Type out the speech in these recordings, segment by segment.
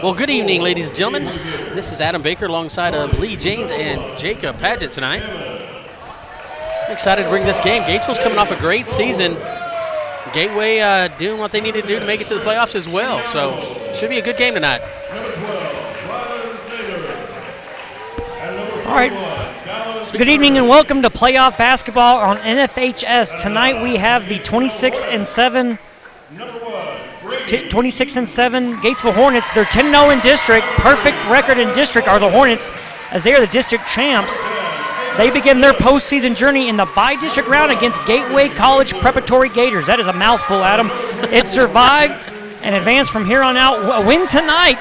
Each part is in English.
Well, good evening, ladies and gentlemen. This is Adam Baker alongside of Lee James and Jacob Padgett tonight. I'm excited to bring this game. Gatesville's coming off a great season. Gateway doing what they need to do to make it to the playoffs as well. So, should be a good game tonight. All right. Good evening and welcome to playoff basketball on NFHS. Tonight we have the 26-7 Gatesville Hornets. They're 10-0 in district. Perfect record in district are the Hornets, as they are the district champs. They begin their postseason journey in the by-district round against Gateway College Preparatory Gators. That is a mouthful, Adam. It survived and advanced from here on out. A win tonight,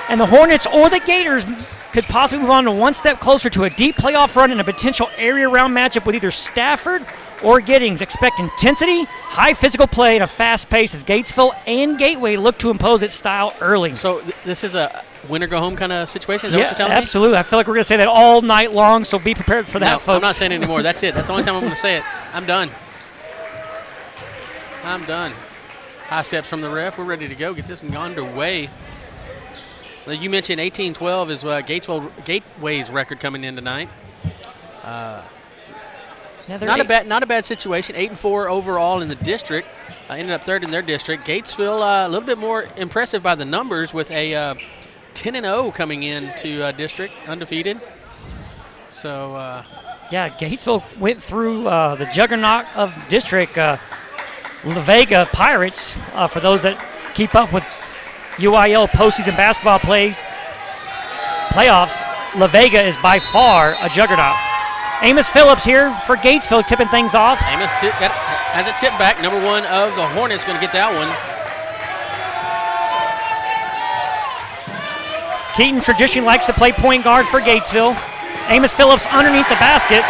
and the Hornets or the Gators could possibly move on to one step closer to a deep playoff run and a potential area round matchup with either Stafford or Giddings. Expect intensity, high physical play, and a fast pace as Gatesville and Gateway look to impose its style early. So this is a win-or-go-home kind of situation? Is that what you're telling me? Absolutely. I feel like we're going to say that all night long, so be prepared for that, folks. I'm not saying it anymore. That's it. That's the only time I'm going to say it. I'm done. High steps from the ref. We're ready to go. Get this one underway. You mentioned 18-12 is Gateway's record coming in tonight. Not a bad situation. 8-4 overall in the district. Ended up third in their district. Gatesville a little bit more impressive by the numbers with a 10-0 coming into district, undefeated. So yeah, Gatesville went through the juggernaut of district, La Vega Pirates. For those that keep up with UIL postseason basketball playoffs, La Vega is by far a juggernaut. Amos Phillips here for Gatesville, tipping things off. Amos has a tip back. Number one of the Hornets going to get that one. Keaton traditionally likes to play point guard for Gatesville. Amos Phillips underneath the basket.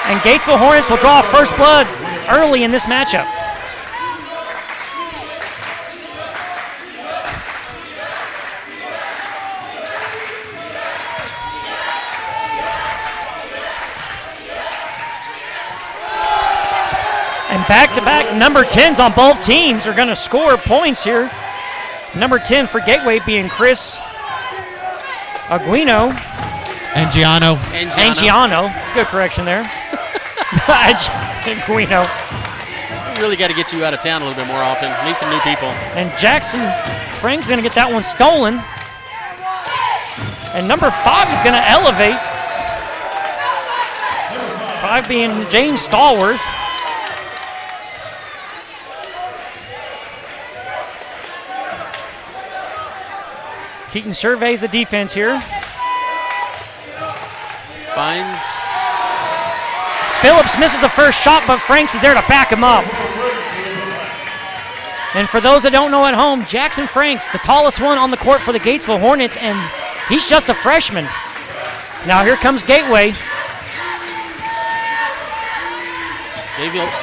And Gatesville Hornets will draw first blood early in this matchup. And back-to-back number 10s on both teams are going to score points here. Number 10 for Gateway being Chris Anguino. Angiano. Good correction there. Anguino. We really got to get you out of town a little bit more often. Meet some new people. And Jackson Frank's going to get that one stolen. And number 5 is going to elevate. 5 being James Stallworth. Keaton surveys the defense here. Finds. Phillips misses the first shot, but Franks is there to back him up. And for those that don't know at home, Jackson Franks, the tallest one on the court for the Gatesville Hornets, and he's just a freshman. Now here comes Gateway.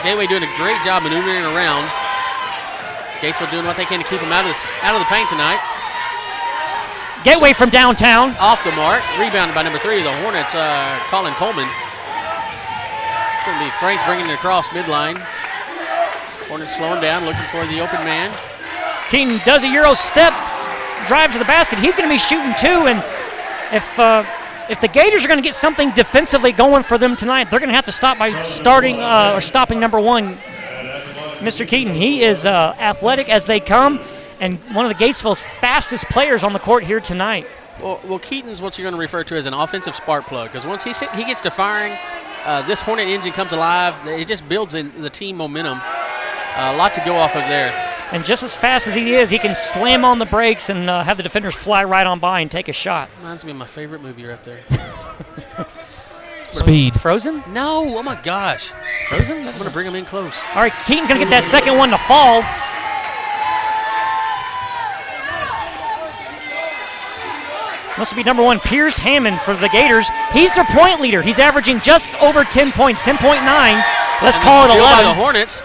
Gateway doing a great job maneuvering around. Gatesville doing what they can to keep him out of the paint tonight. Gateway from downtown. Off the mark. Rebounded by number 3 of the Hornets, Colin Coleman. Going to be Franks bringing it across midline. Hornets slowing down, looking for the open man. Keaton does a Euro step, drives to the basket. He's going to be shooting too, and if the Gators are going to get something defensively going for them tonight, they're going to have to stop by stopping number 1, Mr. Keaton. He is athletic as they come, and one of the Gatesville's fastest players on the court here tonight. Well, Keaton's what you're going to refer to as an offensive spark plug, because once he gets to firing, this Hornet engine comes alive. It just builds in the team momentum. A lot to go off of there. And just as fast as he is, he can slam on the brakes and have the defenders fly right on by and take a shot. Reminds me of my favorite movie right there. Speed. Frozen? No, oh my gosh. Frozen? I'm going to bring him in close. All right, Keaton's going to get that second one to fall. Must be number 1, Pierce Hammond for the Gators. He's their point leader. He's averaging just over 10 points, 10.9. Let's call it 11. By the Hornets.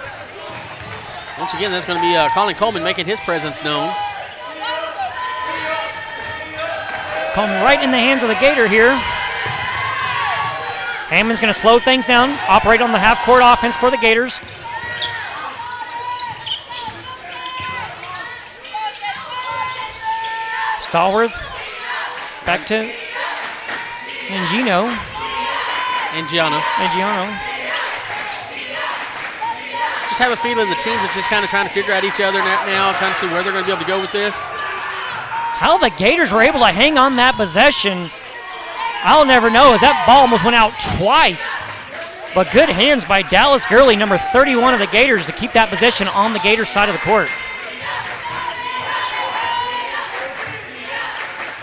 Once again, that's going to be Colin Coleman making his presence known. Come right in the hands of the Gator here. Hammond's going to slow things down, operate on the half-court offense for the Gators. Stallworth. Back to Angiano. Just have a feeling the teams are just kind of trying to figure out each other now, trying to see where they're going to be able to go with this. How the Gators were able to hang on that possession, I'll never know, as that ball almost went out twice. But good hands by Dallas Gurley, number 31 of the Gators, to keep that possession on the Gators side of the court.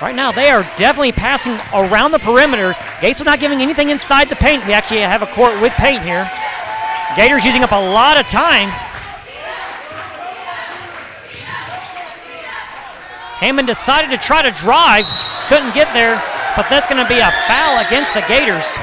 Right now, they are definitely passing around the perimeter. Gatesville not giving anything inside the paint. We actually have a court with paint here. Gators using up a lot of time. Hammond decided to try to drive. Couldn't get there, but that's going to be a foul against the Gators.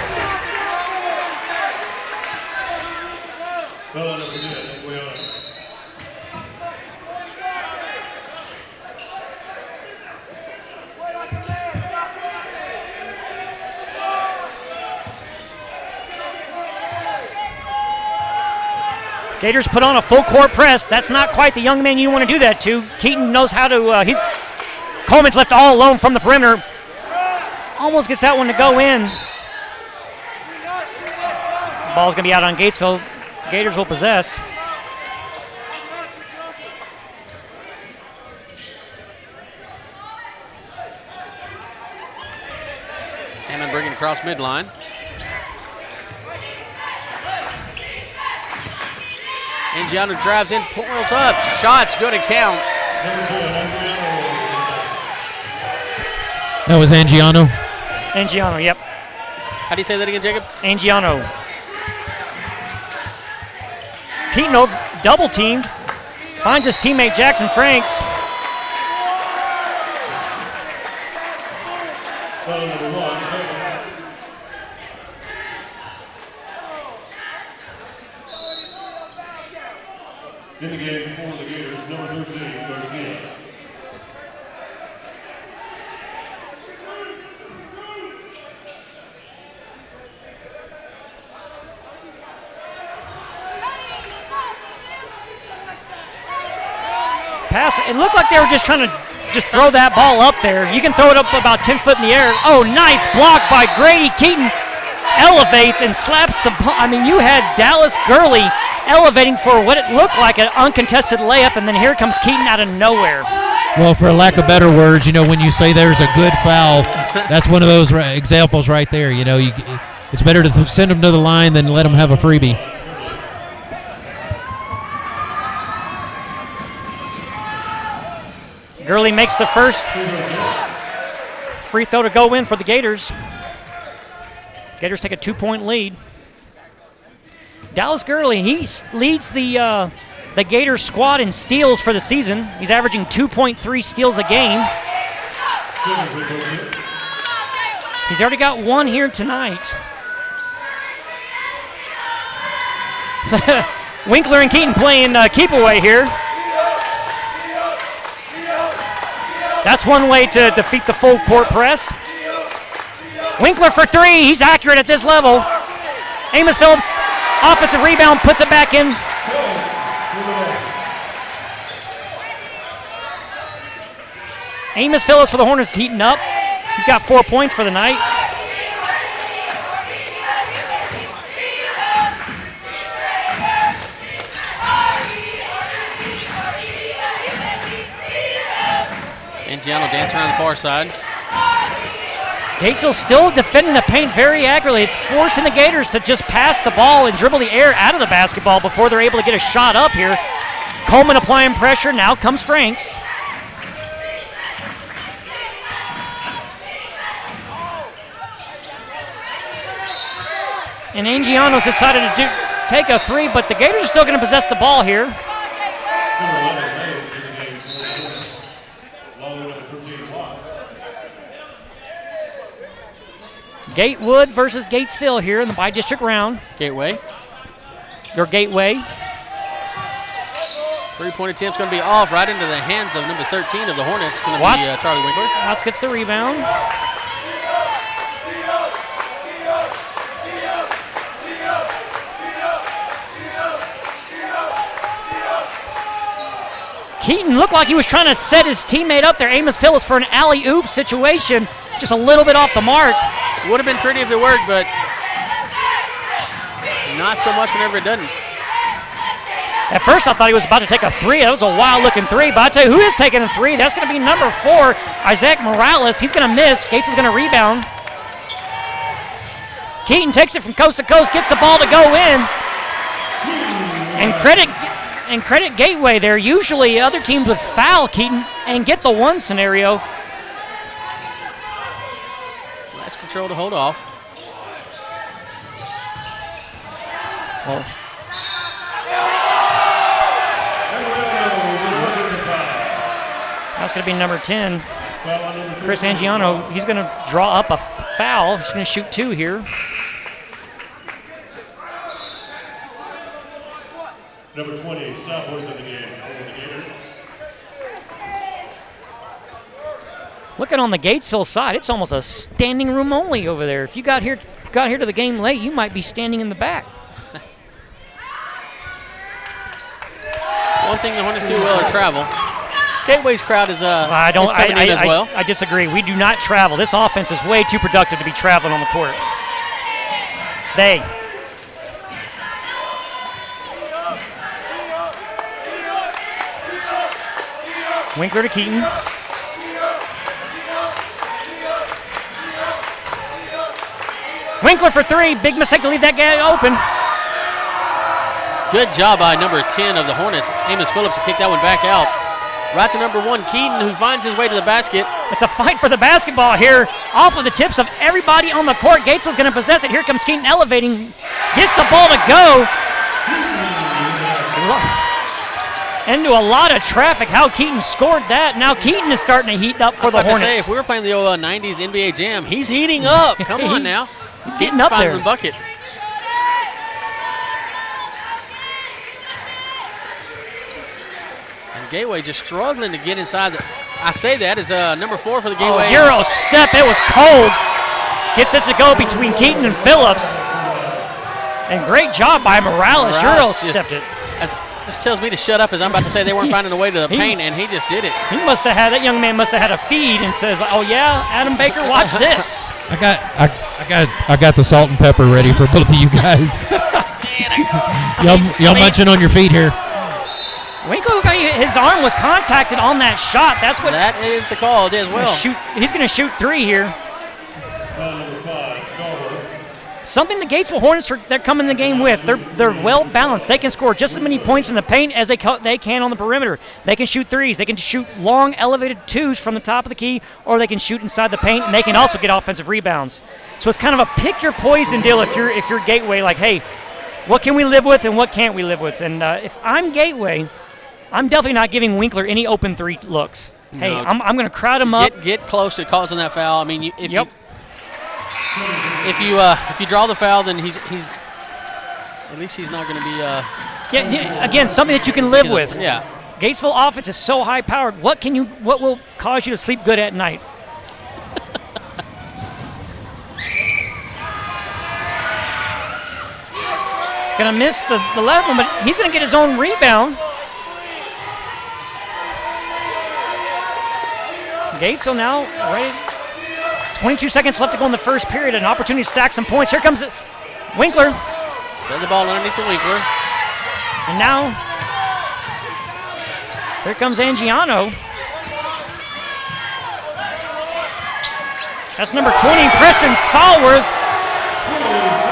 Gators put on a full court press. That's not quite the young man you want to do that to. Keaton knows how to, Coleman's left all alone from the perimeter. Almost gets that one to go in. Ball's going to be out on Gatesville. Gators will possess. Hammond bringing across midline. Angiano drives in, pulls up, shots, good to count. That was Angiano. Angiano, yep. How do you say that again, Jacob? Angiano. Keaton double teamed, finds his teammate Jackson Franks. In the game for the Gators, number 13, Garcia. Pass, it looked like they were just trying to throw that ball up there. You can throw it up about 10 foot in the air. Oh, nice block by Grady. Keaton elevates and slaps the ball. I mean, you had Dallas Gurley elevating for what it looked like an uncontested layup, and then here comes Keaton out of nowhere. Well, for lack of better words, when you say there's a good foul, that's one of those examples right there. It's better to send them to the line than let them have a freebie. Gurley makes the first free throw to go in for the Gators. Gators take a 2-point lead. Dallas Gurley, he leads the Gators squad in steals for the season. He's averaging 2.3 steals a game. He's already got one here tonight. Winkler and Keaton playing keep away here. That's one way to defeat the full court press. Winkler for three. He's accurate at this level. Amos Phillips, offensive rebound, puts it back in. Amos Phillips for the Hornets heating up. He's got 4 points for the night. Angiano dancing around the far side. Gatesville still defending the paint very accurately. It's forcing the Gators to just pass the ball and dribble the air out of the basketball before they're able to get a shot up here. Coleman applying pressure. Now comes Franks. And Angiano's decided to take a three, but the Gators are still going to possess the ball here. Gatewood versus Gatesville here in the bi-district round. Gateway. Your Gateway. Three-point attempt's going to be off right into the hands of number 13 of the Hornets. Going to be Charlie Winkler. Watts gets the rebound. Keaton looked like he was trying to set his teammate up there, Amos Phillips, for an alley-oop situation. Just a little bit off the mark. Would have been pretty if it worked, but not so much whenever it doesn't. At first, I thought he was about to take a three. That was a wild-looking three. But I tell you who is taking a three. That's going to be number 4, Isaac Morales. He's going to miss. Gates is going to rebound. Keaton takes it from coast to coast, gets the ball to go in. And credit Gateway there. Usually other teams would foul Keaton and get the one scenario. Nice control to hold off. Well, that's going to be number 10. Chris Angiano, he's going to draw up a foul. He's going to shoot 2 here. Number 20, sophomores in the game. For the Gators. Looking on the Gatesville side, it's almost a standing room only over there. If you got here to the game late, you might be standing in the back. One thing the Hornets do well is travel. Gateway's crowd is coming in as well. I disagree. We do not travel. This offense is way too productive to be traveling on the court. Winkler to Keaton. Winkler for 3. Big mistake to leave that guy open. Good job by number 10 of the Hornets, Amos Phillips, to kick that one back out. Right to number 1, Keaton, who finds his way to the basket. It's a fight for the basketball here. Off of the tips of everybody on the court. Gatesville's going to possess it. Here comes Keaton elevating. Gets the ball to go. Into a lot of traffic. How Keaton scored that. Now Keaton is starting to heat up for the Hornets. Say, if we were playing the old 90s NBA Jam, he's heating up. Come on now. He's getting up there. The bucket. And Gateway just struggling to get inside. I say that is number 4 for the Gateway. Euro step. It was cold. Gets it to go between Keaton and Phillips. And great job by Morales. Euro stepped it. Just tells me to shut up as I'm about to say they weren't finding a way to the paint, and he just did it. That young man must have had a feed and says, "Oh yeah, Adam Baker, watch this." I got the salt and pepper ready for both of you guys. Y'all munching on your feet here. Winkler, his arm was contacted on that shot. That is the call as well. He's going to shoot 3 here. Number 5, Garber. Something the Gatesville Hornets they're coming in the game with. They're well balanced. They can score just as many points in the paint as they can on the perimeter. They can shoot 3s. They can shoot long elevated 2s from the top of the key, or they can shoot inside the paint, and they can also get offensive rebounds. So it's kind of a pick your poison deal if you're Gateway. Like, hey, what can we live with and what can't we live with? And if I'm Gateway, I'm definitely not giving Winkler any open 3 looks. Hey, I'm going to crowd him up. Get close to causing that foul. I mean, if you draw the foul, then he's at least he's not going to be. Again, something that you can live with. Yeah. Gatesville offense is so high powered. What will cause you to sleep good at night? Gonna miss the left one, but he's gonna get his own rebound. Gatesville now ready. 22 seconds left to go in the first period. An opportunity to stack some points. Here comes Winkler. Send the ball underneath the Winkler. And now, here comes Angiano. That's number 20, Preston Salworth.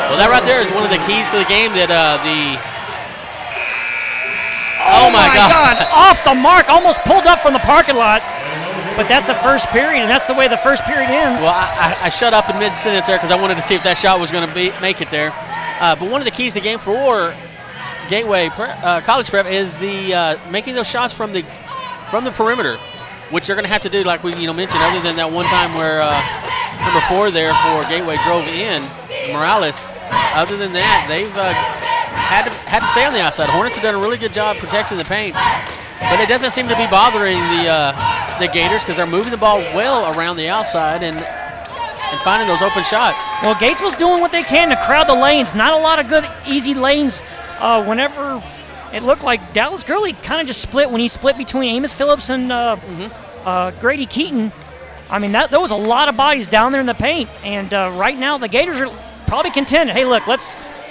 Well, that right there is one of the keys to the game that Oh my God. Off the mark, almost pulled up from the parking lot. But that's the first period, and that's the way the first period ends. Well, I shut up in mid-sentence there because I wanted to see if that shot was going to make it there. But one of the keys to the game for Gateway College Prep is the making those shots from the perimeter, which they're going to have to do, like we mentioned, other than that one time where number 4 there for Gateway drove in, Morales. Other than that, they've had to stay on the outside. Hornets have done a really good job protecting the paint. But it doesn't seem to be bothering the Gators because they're moving the ball well around the outside and finding those open shots. Well, Gatesville's doing what they can to crowd the lanes. Not a lot of good, easy lanes whenever it looked like Dallas Gurley kind of just split when he split between Amos Phillips and Grady Keaton. I mean, that was a lot of bodies down there in the paint. And right now, the Gators are probably content. Hey, look,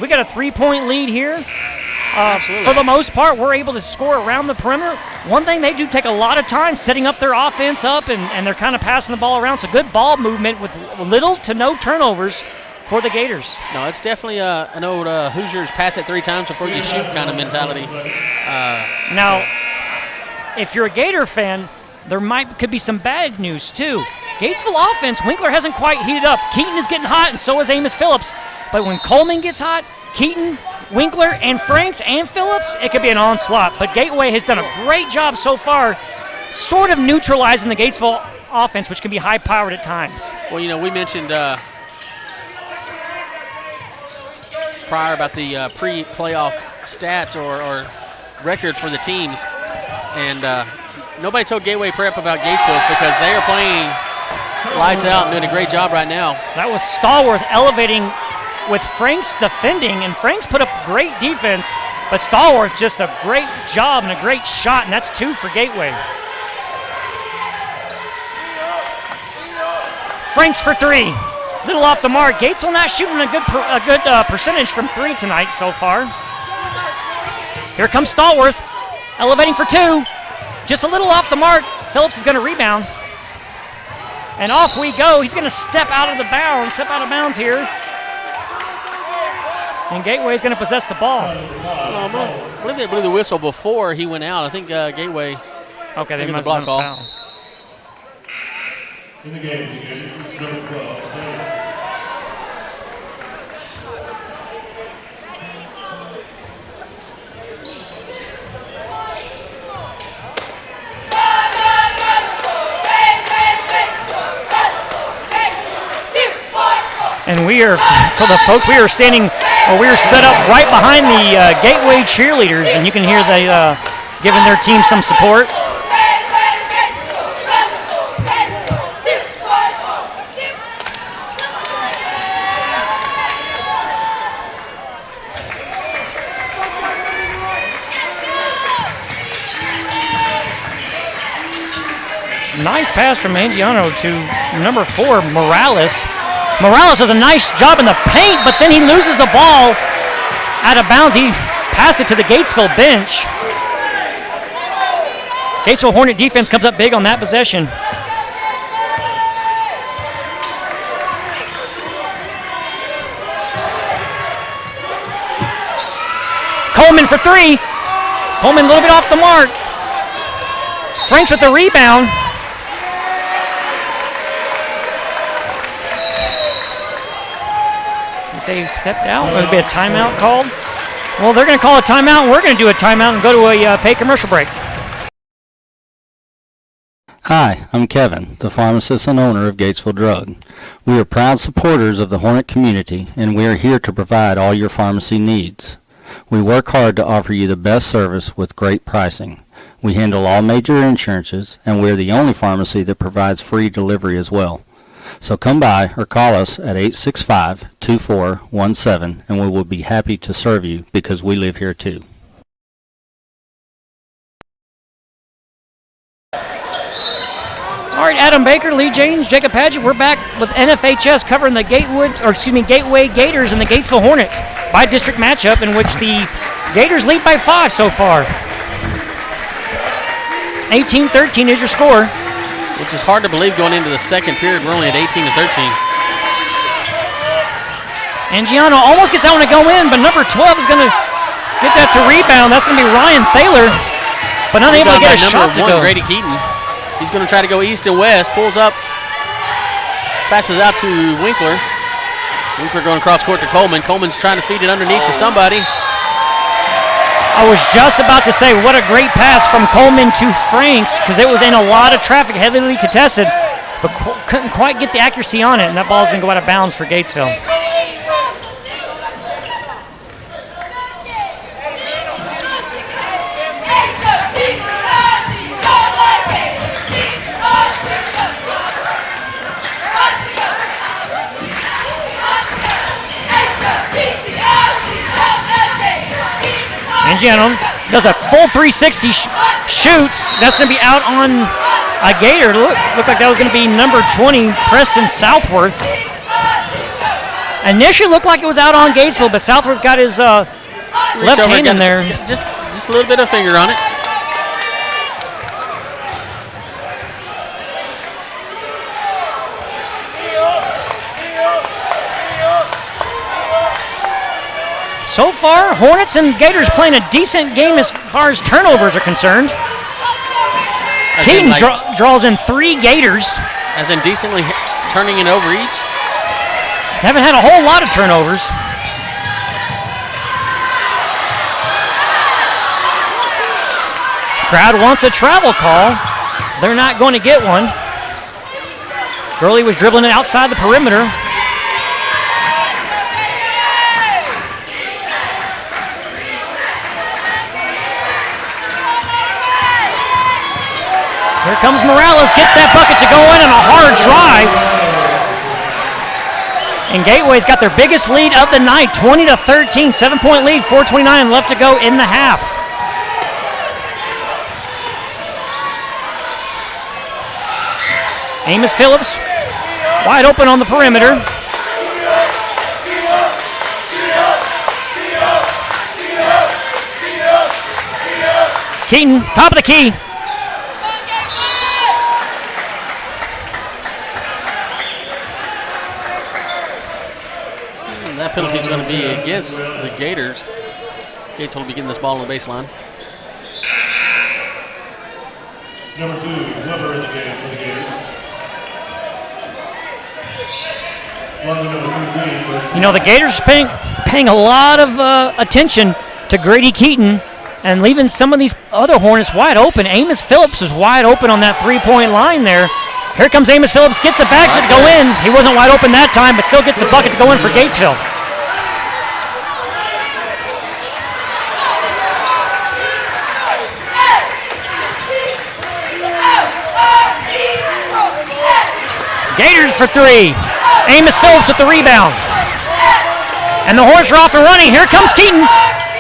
we got a 3-point lead here. For the most part, we're able to score around the perimeter. One thing, they do take a lot of time setting up their offense up, and they're kind of passing the ball around. So good ball movement with little to no turnovers for the Gators. No, it's definitely an old Hoosiers pass it 3 times before you shoot kind of mentality. Now, if you're a Gator fan, there could be some bad news too. Gatesville offense, Winkler hasn't quite heated up. Keaton is getting hot, and so is Amos Phillips. But when Coleman gets hot, Keaton, Winkler, and Franks and Phillips, it could be an onslaught. But Gateway has done a great job so far sort of neutralizing the Gatesville offense, which can be high-powered at times. Well, we mentioned prior about the pre-playoff stats or record for the teams, and nobody told Gateway Prep about Gatesville because they are playing lights out and doing a great job right now. That was Stallworth elevating with Franks defending, and Franks put up great defense, but Stallworth just a great job and a great shot, and that's 2 for Gateway. Franks for 3. Little off the mark. Gatesville not shooting a good percentage from 3 tonight so far. Here comes Stallworth, elevating for 2. Just a little off the mark. Phillips is going to rebound. And off we go. He's going to step out of bounds here. And Gateway is going to possess the ball. I believe they blew the whistle before he went out. I think Gateway. Okay, they must have block call. In the game, number 12. And we are, for the folks, we are set up right behind the Gateway cheerleaders, and you can hear they giving their team some support. Nice pass from Angiano to number 4, Morales. Morales does a nice job in the paint, but then he loses the ball out of bounds. He passed it to the Gatesville bench. Gatesville Hornet defense comes up big on that possession. Coleman for 3. Coleman a little bit off the mark. Franks with the rebound. Say he stepped out. There'll be a timeout called. Well, they're going to call a timeout. We're going to do a timeout and go to a paid commercial break. Hi, I'm Kevin, the pharmacist and owner of Gatesville Drug. We are proud supporters of the Hornet community, and we are here to provide all your pharmacy needs. We work hard to offer you the best service with great pricing. We handle all major insurances, and we're the only pharmacy that provides free delivery as well. So come by or call us at 865-2417, and we will be happy to serve you because we live here too. All right, Adam Baker, Lee James, Jacob Padgett. We're back with NFHS covering the Gateway Gators and the Gatesville Hornets by district matchup in which the Gators lead by 5 so far. 18-13 is your score. Which is hard to believe going into the second period. We're only at 18-13. Angiano almost gets that one to go in, but number 12 is going to get that to rebound. That's going to be Ryan Thaler, but unable to get a shot to go. Grady Keaton. He's going to try to go east and west. Pulls up. Passes out to Winkler. Winkler going across court to Coleman. Coleman's trying to feed it underneath to somebody. I was just about to say, what a great pass from Coleman to Franks, because it was in a lot of traffic, heavily contested, but couldn't quite get the accuracy on it, and that ball's going to go out of bounds for Gatesville. Angiano does a full 360, shoots. That's going to be out on a Gator. Looked like that was going to be number 20, Preston Southworth. Initially looked like it was out on Gatesville, but Southworth got his left hand in there. Just a little bit of finger on it. So far, Hornets and Gators playing a decent game as far as turnovers are concerned. Keaton draws in 3 Gators. As in decently turning it over each. Haven't had a whole lot of turnovers. Crowd wants a travel call. They're not going to get one. Gurley was dribbling it outside the perimeter. Here comes Morales, gets that bucket to go in on a hard drive. And Gateway's got their biggest lead of the night, 20-13, 7-point lead, 4:29 left to go in the half. Amos Phillips, wide open on the perimeter. Keaton, top of the key. That penalty is going to be against the Gators. Gates will be getting this ball on the baseline. Number 2, number in the game for the Gators. You know, the Gators paying a lot of attention to Grady Keaton and leaving some of these other Hornets wide open. Amos Phillips is wide open on that 3-point line there. Here comes Amos Phillips, gets the basket to go in. He wasn't wide open that time, but still gets the bucket to go in for Gatesville. Gators for 3. Amos Phillips with the rebound. And the Hornets are off and running. Here comes Keaton.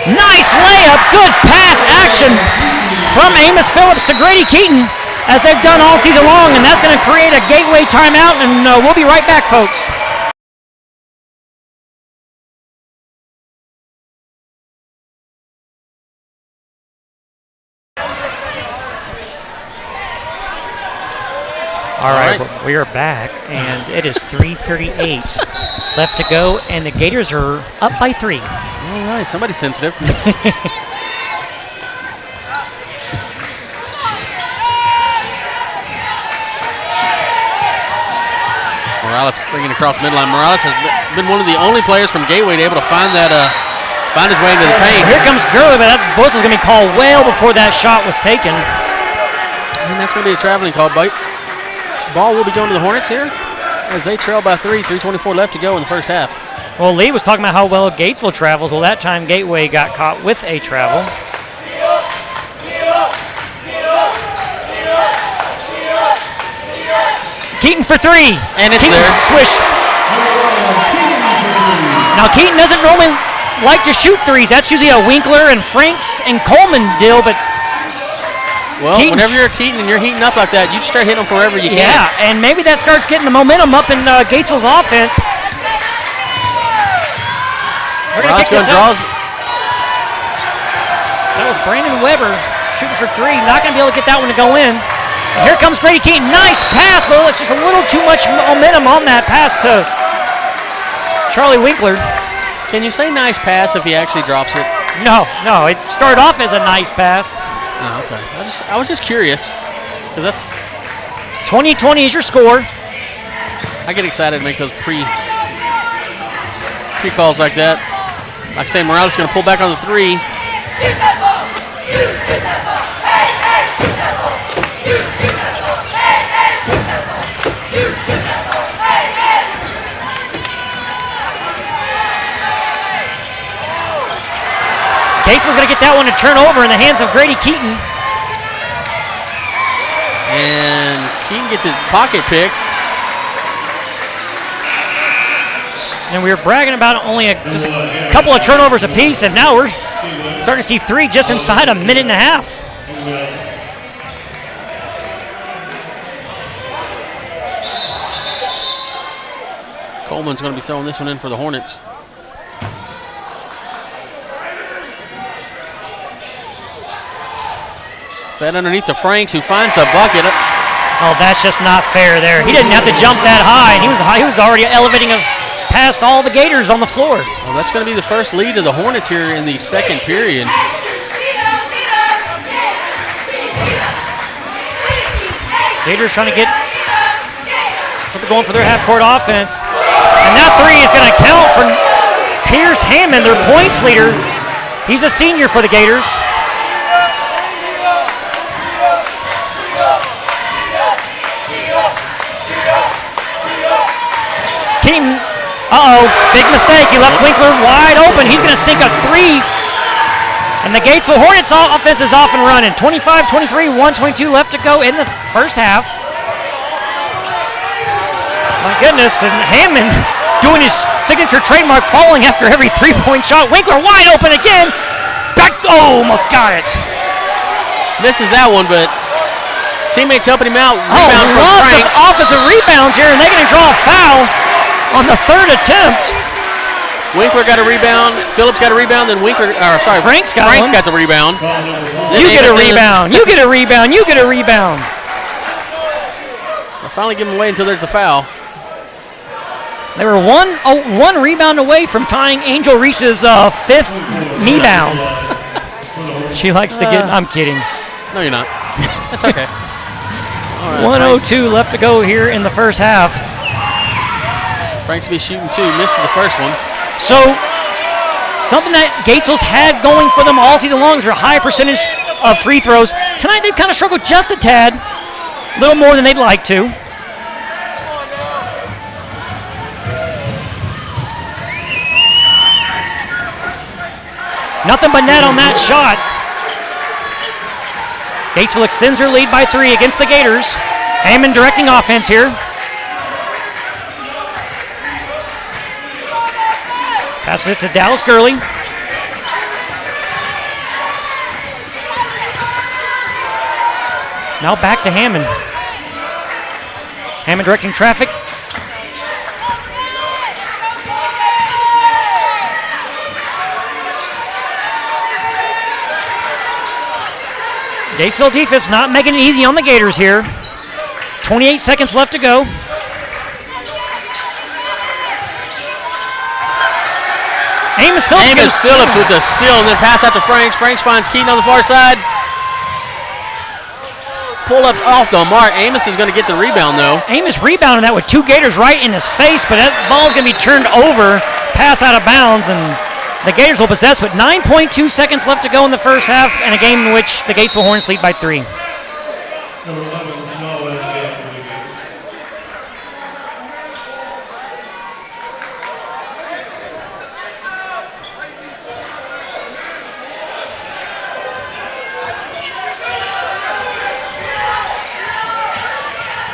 Nice layup. Good pass action from Amos Phillips to Grady Keaton, as they've done all season long, and that's going to create a Gateway timeout, and we'll be right back, folks. All right, we are back, and it is 3:38 left to go, and the Gators are up by 3. All right, somebody's sensitive. Morales bringing across midline. Morales has been one of the only players from Gateway able to find his way into the paint. Here comes Gurley, but that whistle is going to be called well before that shot was taken. And that's going to be a traveling call. Ball will be going to the Hornets here as they trail by 3. 3:24 left to go in the first half. Well, Lee was talking about how well Gatesville travels. Well, that time Gateway got caught with a travel. Keaton for 3. And it's Keaton, there. Swish. Now, Keaton doesn't normally like to shoot threes. That's usually a Winkler and Franks and Coleman deal, but well, whenever you're Keaton and you're heating up like that, you just start hitting them wherever you can. Yeah, and maybe that starts getting the momentum up in Gatesville's offense. Morales goes draws. That was Brandon Weber shooting for 3. Not going to be able to get that one to go in. And here comes Grady Keaton. Nice pass, but it's just a little too much momentum on that pass to Charlie Winkler. Can you say nice pass if he actually drops it? No. It started off as a nice pass. Oh, okay. I was just curious because that's 20-20 is your score. I get excited to make those pre-calls like that. Like I say, Morales is going to pull back on the 3. Gatesville's going to get that one to turn over in the hands of Grady Keaton. And Keaton gets his pocket picked. And we were bragging about only just a couple of turnovers apiece, and now we're starting to see 3 just inside a minute and a half. Coleman's going to be throwing this one in for the Hornets. Fed underneath to Franks, who finds the bucket. Oh, that's just not fair there. He didn't have to jump that high, and he was already elevating past all the Gators on the floor. Well, that's going to be the first lead of the Hornets here in the second period. Gators trying to get something going for their half-court offense. And that 3 is going to count for Pierce Hammond, their points leader. He's a senior for the Gators. Big mistake. He left Winkler wide open. He's going to sink a 3. And the Gatesville Hornets offense is off and running. 25-23, 1:22 left to go in the first half. My goodness, and Hammond doing his signature trademark, falling after every 3-point shot. Winkler wide open again. Back, almost got it. Misses that one, but teammates helping him out. Rebound from lots Franks. of offensive rebounds here, and they're going to draw a foul on the 3rd attempt. Winkler got a rebound. Phillips got a rebound. Then Franks got the rebound. You get a rebound. You get a rebound. You get a rebound. I'll finally give him away until there's a foul. They were one rebound away from tying Angel Reese's 5th knee-bound. She likes to get. I'm kidding. No, you're not. That's okay. All right, 1:02 left to go here in the first half. Franks will be shooting 2. Misses the first one. So, something that Gatesville's had going for them all season long is their high percentage of free throws. Tonight they've kind of struggled just a tad, a little more than they'd like to. Nothing but net on that shot. Gatesville extends their lead by 3 against the Gators. Hammond directing offense here. Passes it to Dallas Gurley. Now back to Hammond. Hammond directing traffic. Gatesville defense not making it easy on the Gators here. 28 seconds left to go. Amos Phillips with the steal and then pass out to Franks. Franks finds Keaton on the far side. Pull up off the mark. Amos is going to get the rebound, though. Amos rebounded that with 2 Gators right in his face, but that ball's going to be turned over, pass out of bounds, and the Gators will possess with 9.2 seconds left to go in the first half, and a game in which the Gatesville Hornets lead by 3.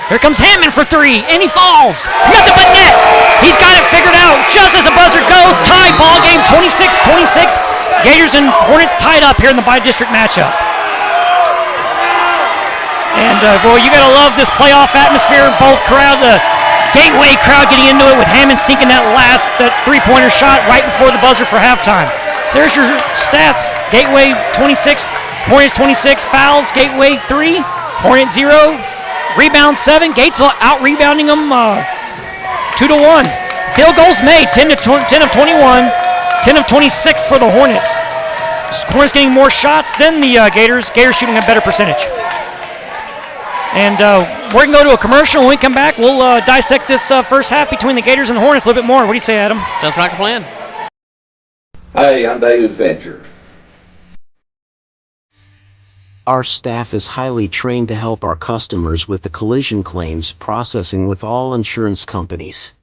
Here comes Hammond for 3, and he falls. Nothing but net. He's got it figured out just as the buzzer goes. Tie ball game, 26-26. Gators and Hornets tied up here in the bi-district matchup. And, boy, you got to love this playoff atmosphere. Both crowd, the Gateway crowd getting into it with Hammond sinking that three-pointer shot right before the buzzer for halftime. There's your stats. Gateway 26, Hornets 26, fouls, Gateway 3, Hornets 0. Rebound 7. Gatesville out-rebounding them 2-1. Field goals made, 10 of 21, 10 of 26 for the Hornets. Hornets getting more shots than the Gators. Gators shooting a better percentage. And we're going to go to a commercial. When we come back, we'll dissect this first half between the Gators and the Hornets a little bit more. What do you say, Adam? Sounds like a plan. Hey, I'm David Fincher. Our staff is highly trained to help our customers with the collision claims processing with all insurance companies.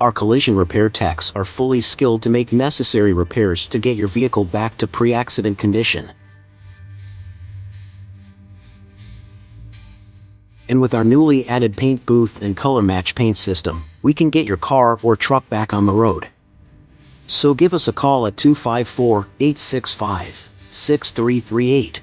Our collision repair techs are fully skilled to make necessary repairs to get your vehicle back to pre-accident condition. And with our newly added paint booth and color match paint system, we can get your car or truck back on the road. So give us a call at 254-865-6338.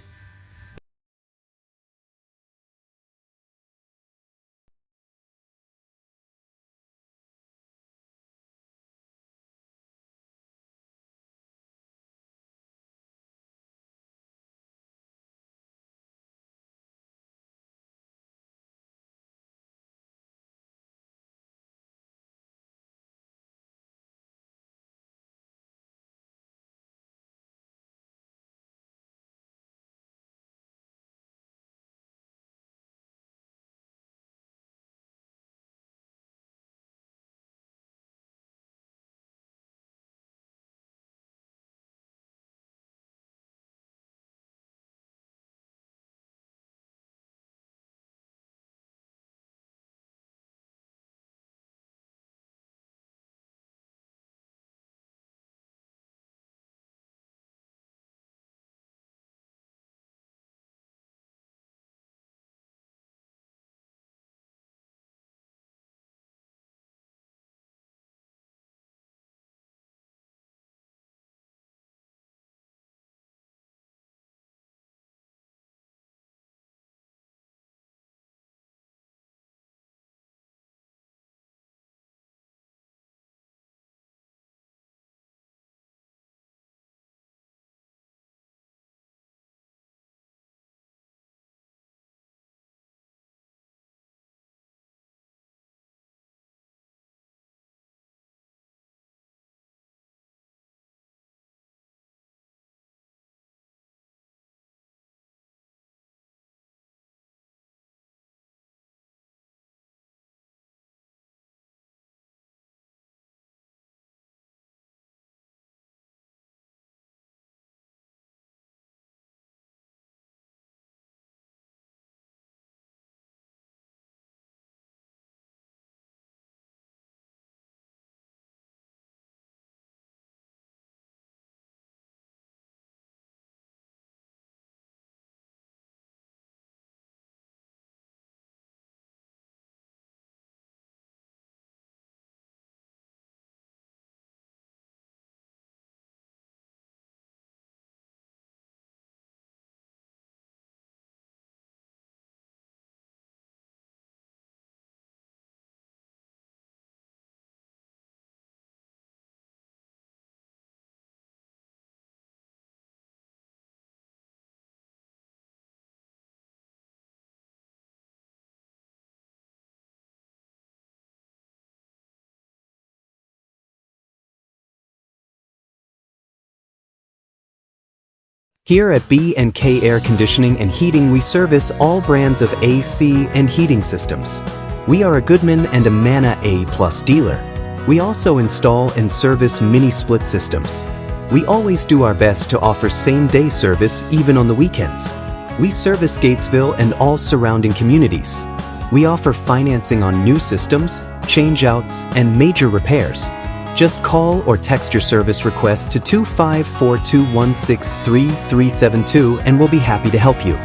Here at B&K Air Conditioning and Heating, we service all brands of AC and heating systems. We are a Goodman and a Manna A+ dealer. We also install and service mini split systems. We always do our best to offer same-day service even on the weekends. We service Gatesville and all surrounding communities. We offer financing on new systems, change-outs, and major repairs. Just call or text your service request to 254-216-3372 and we'll be happy to help you.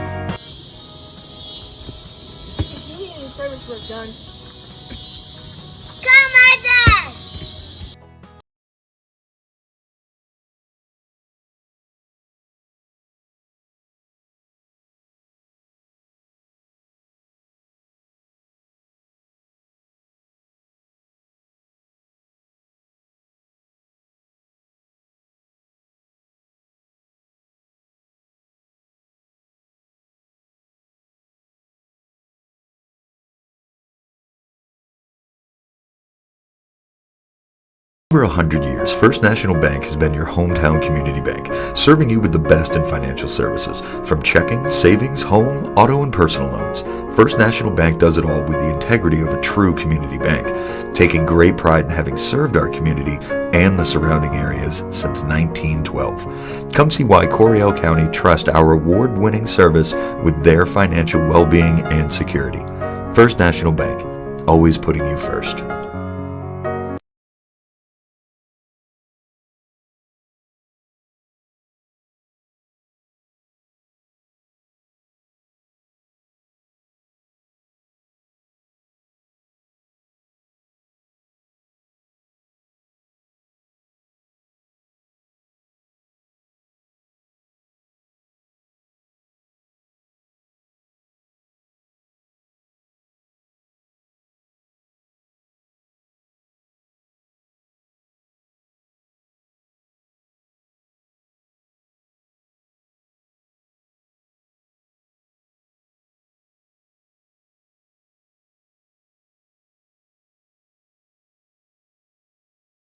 Service work done. over 100 years, First National Bank has been your hometown community bank, serving you with the best in financial services. From checking, savings, home, auto, and personal loans, First National Bank does it all with the integrity of a true community bank, taking great pride in having served our community and the surrounding areas since 1912. Come see why Coryell County trusts our award-winning service with their financial well-being and security. First National Bank, always putting you first.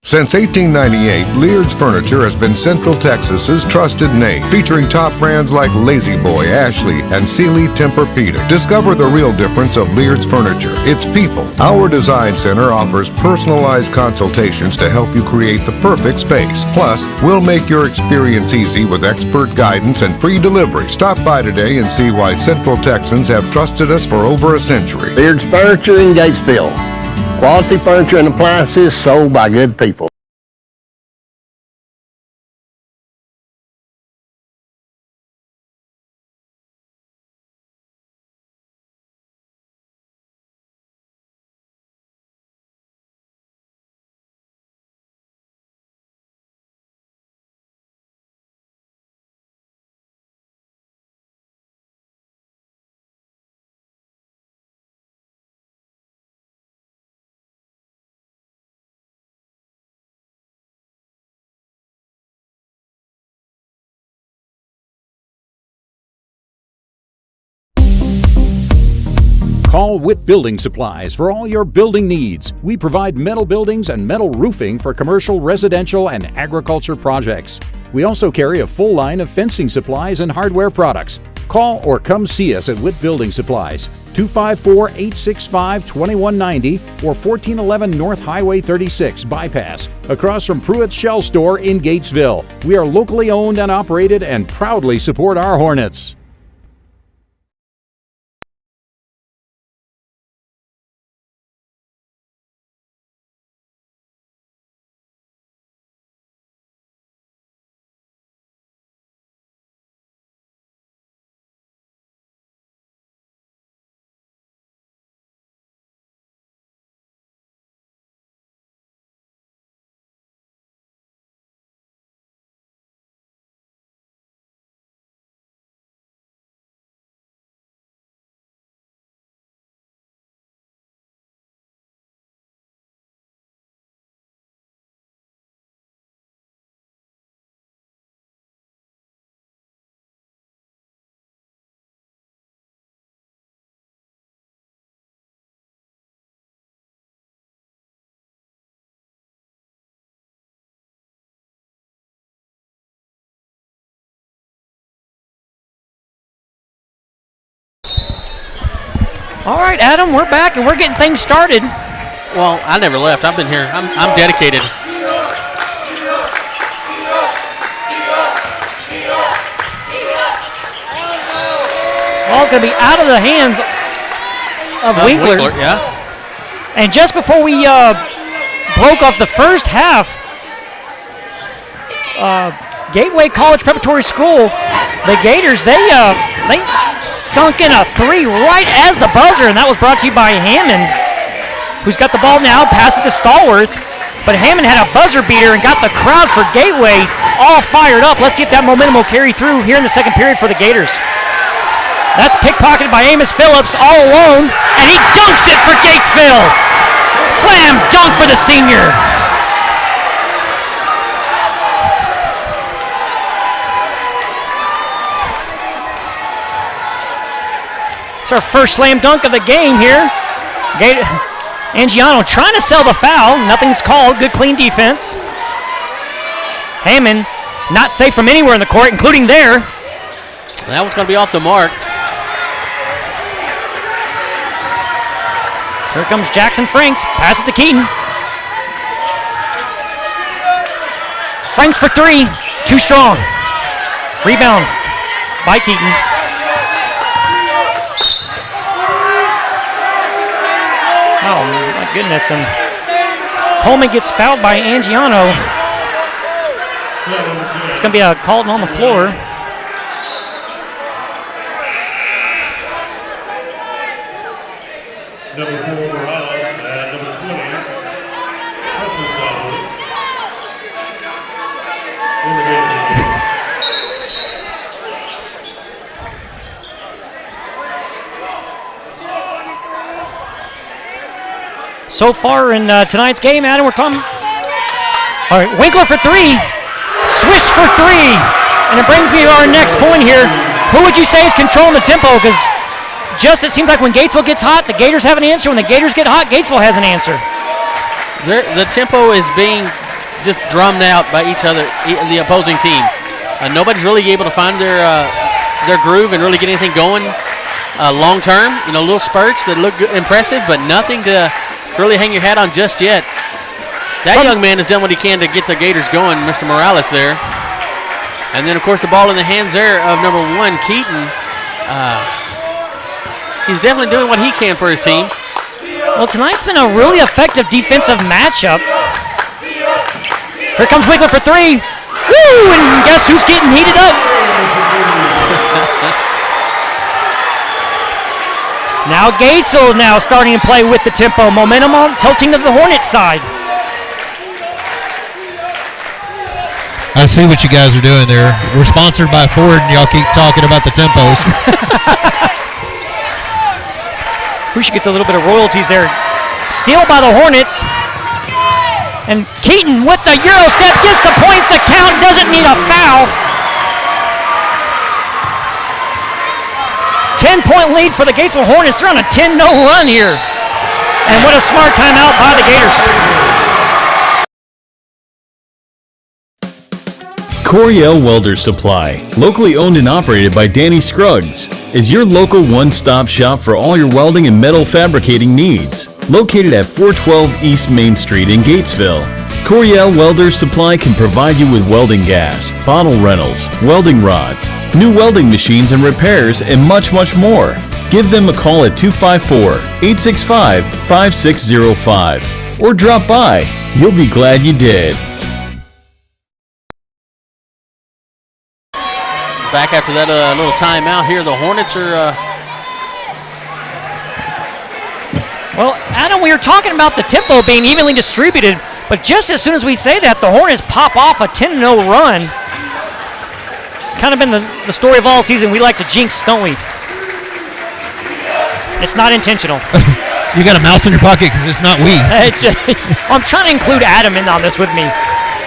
Since 1898, Leard's Furniture has been Central Texas's trusted name, featuring top brands like Lazy Boy, Ashley, and Sealy Tempur-Pedic. Discover the real difference of Leard's Furniture. It's people. Our Design Center offers personalized consultations to help you create the perfect space. Plus, we'll make your experience easy with expert guidance and free delivery. Stop by today and see why Central Texans have trusted us for over a century. Leard's Furniture in Gatesville. Quality furniture and appliances sold by good people. Call Witt Building Supplies for all your building needs. We provide metal buildings and metal roofing for commercial, residential, and agriculture projects. We also carry a full line of fencing supplies and hardware products. Call or come see us at Witt Building Supplies, 254-865-2190 or 1411 North Highway 36 Bypass, across from Pruitt's Shell Store in Gatesville. We are locally owned and operated and proudly support our Hornets. All right, Adam, we're back and we're getting things started. Well, I never left. I've been here. I'm dedicated. Ball's going to be out of the hands of Winkler. Yeah. And just before we broke off the first half, Gateway College Preparatory School, the Gators, they sunk in a three right as the buzzer, and that was brought to you by Hammond, who's got the ball now, pass it to Stallworth, but Hammond had a buzzer beater and got the crowd for Gateway all fired up. Let's see if that momentum will carry through here in the second period for the Gators. That's pickpocketed by Amos Phillips all alone, and he dunks it for Gatesville. Slam dunk for the senior. It's our first slam dunk of the game here. Angiano trying to sell the foul. Nothing's called. Good clean defense. Hammond not safe from anywhere in the court, including there. That one's going to be off the mark. Here comes Jackson Franks. Pass it to Keaton. Franks for three. Too strong. Rebound by Keaton. Oh, my goodness. And Coleman gets fouled by Angiano. It's going to be a call on the floor. Number 4, Morales, and number 20, Preston Salvo. In the game. So far in tonight's game, Adam, we're talking. All right, Winkler for three. Swish for three. And it brings me to our next point here. Who would you say is controlling the tempo? Because just it seems like when Gatesville gets hot, the Gators have an answer. When the Gators get hot, Gatesville has an answer. The tempo is being just drummed out by the opposing team. Nobody's really able to find their groove and really get anything going long term. Little spurts that look good, impressive, but nothing to really hang your hat on just yet. That young man has done what he can to get the Gators going, Mr. Morales there. And then, of course, the ball in the hands there of number 1, Keaton. He's definitely doing what he can for his team. Well, tonight's been a really effective defensive matchup. Here comes Winkler for 3. Woo! And guess who's getting heated up? Now Gatesville now starting to play with the tempo. Momentum on tilting to the Hornets side. I see what you guys are doing there. We're sponsored by Ford, and y'all keep talking about the tempos. Husha gets a little bit of royalties there. Steal by the Hornets. And Keaton with the Euro step gets the points. The count doesn't need a foul. 10-point lead for the Gatesville Hornets. They're on a 10-0 run here. And what a smart timeout by the Gators. Coriel Welder Supply, locally owned and operated by Danny Scruggs, is your local one-stop shop for all your welding and metal fabricating needs. Located at 412 East Main Street in Gatesville, Coriel Welder Supply can provide you with welding gas, bottle rentals, welding rods, new welding machines and repairs, and much, much more. Give them a call at 254-865-5605 or drop by. You'll be glad you did. Back after that little timeout here, the Hornets are... Well, Adam, we were talking about the tempo being evenly distributed, but just as soon as we say that, the Hornets pop off a 10-0 run. Kind of been the story of all season. We like to jinx, don't we? It's not intentional. You got a mouse in your pocket because it's not we. I'm trying to include Adam in on this with me.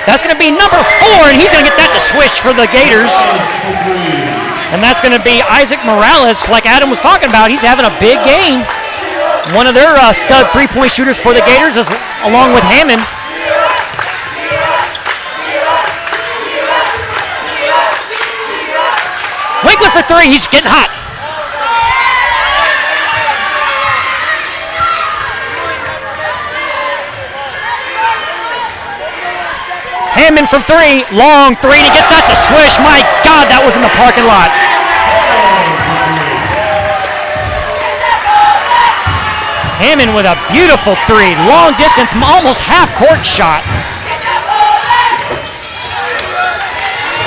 That's going to be number 4, and he's going to get that to swish for the Gators. And that's going to be Isaac Morales, like Adam was talking about. He's having a big game. One of their stud three-point shooters for the Gators, along with Hammond. Winkler for 3. He's getting hot. Hammond from 3, long 3, and he gets that to swish. My God, that was in the parking lot. Hammond with a beautiful 3, long distance, almost half-court shot.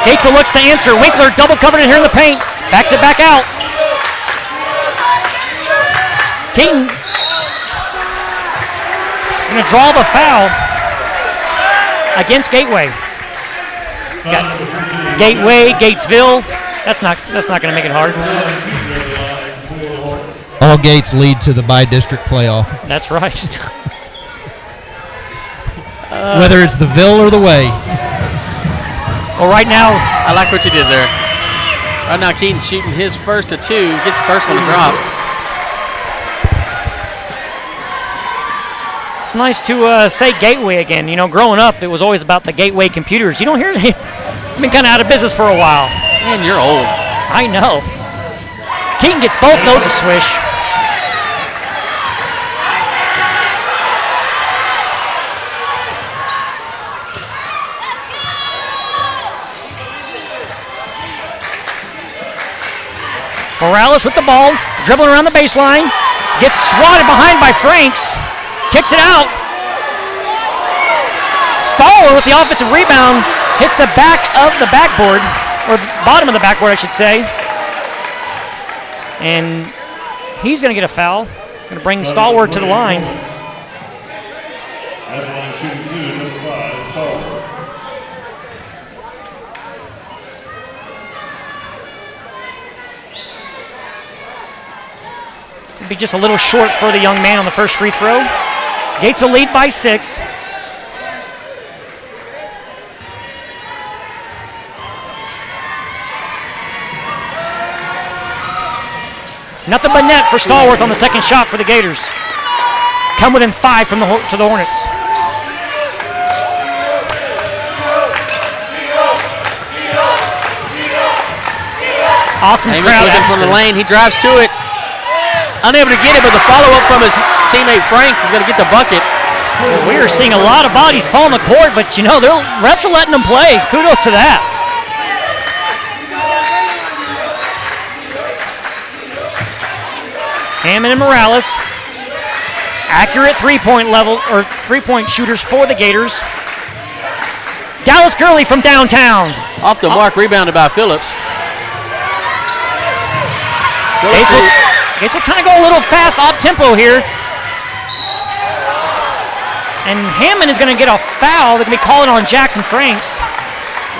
Gatesville looks to answer. Winkler double covered it here in the paint. Backs it back out. Keaton going to draw the foul against Gateway. Got Gateway, Gatesville. That's not going to make it hard. All gates lead to the by-district playoff. That's right. Whether it's the Ville or the Way. Well, right now, I like what you did there. Right now, Keaton's shooting his first of 2. Gets the first one to drop. It's nice to say Gateway again. You know, growing up, it was always about the Gateway computers. You don't hear it. I've been kind of out of business for a while. Man, you're old. I know. Keaton gets both those a swish. Morales with the ball, dribbling around the baseline, gets swatted behind by Franks, kicks it out. Staller with the offensive rebound, hits the back of the backboard, or bottom of the backboard, I should say. And he's going to get a foul. Going to bring Stallworth to the line. Be just a little short for the young man on the first free throw. Gatesville lead by 6. Nothing but net for Stallworth on the second shot for the Gators. Come within 5 from to the Hornets. Awesome Amos crowd looking from the atmosphere. lane. He drives to it. Unable to get it, but the follow-up from his teammate Franks is going to get the bucket. Well, we are seeing a lot of bodies fall on the court, but the refs are letting them play. Kudos to that. Hammond and Morales. Accurate three-point shooters for the Gators. Dallas Gurley from downtown. Off the mark, rebounded by Phillips. Gatesville trying to go a little fast, up-tempo here. And Hammond is going to get a foul. They're going to be calling on Jackson Franks.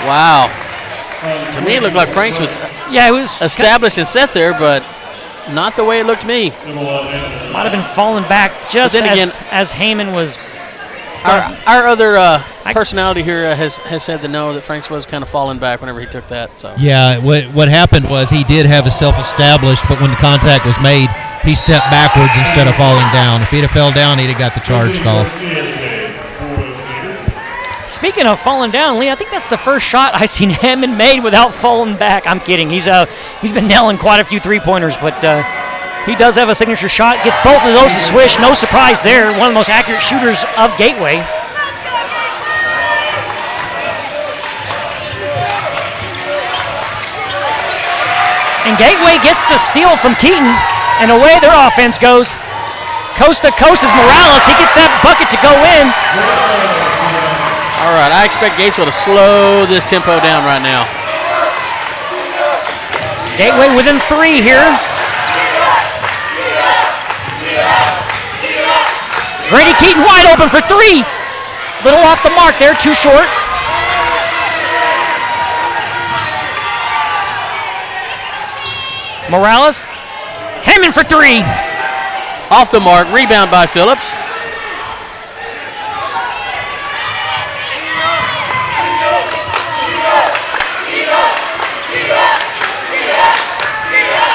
Wow. To me, it looked like Franks was established and set there, but not the way it looked to me. Might have been falling back just as Hammond was. Our other personality here has said that no, that Franks was kind of falling back whenever he took that. So Yeah, what happened was he did have himself established, but when the contact was made, he stepped backwards instead of falling down. If he'd have fell down, he'd have got the charge call. Speaking of falling down, Lee, I think that's the first shot I've seen Hammond made without falling back. I'm kidding. He's been nailing quite a few three-pointers, but he does have a signature shot. Gets both of those to swish. No surprise there. One of the most accurate shooters of Gateway. And Gateway gets the steal from Keaton, and away their offense goes. Coast to coast is Morales. He gets that bucket to go in. all right, I expect Gatesville to slow this tempo down right now. Gateway within 3 here. Grady Keaton wide open for 3. Little off the mark there, too short. Morales, Hammond for 3. Off the mark, rebound by Phillips.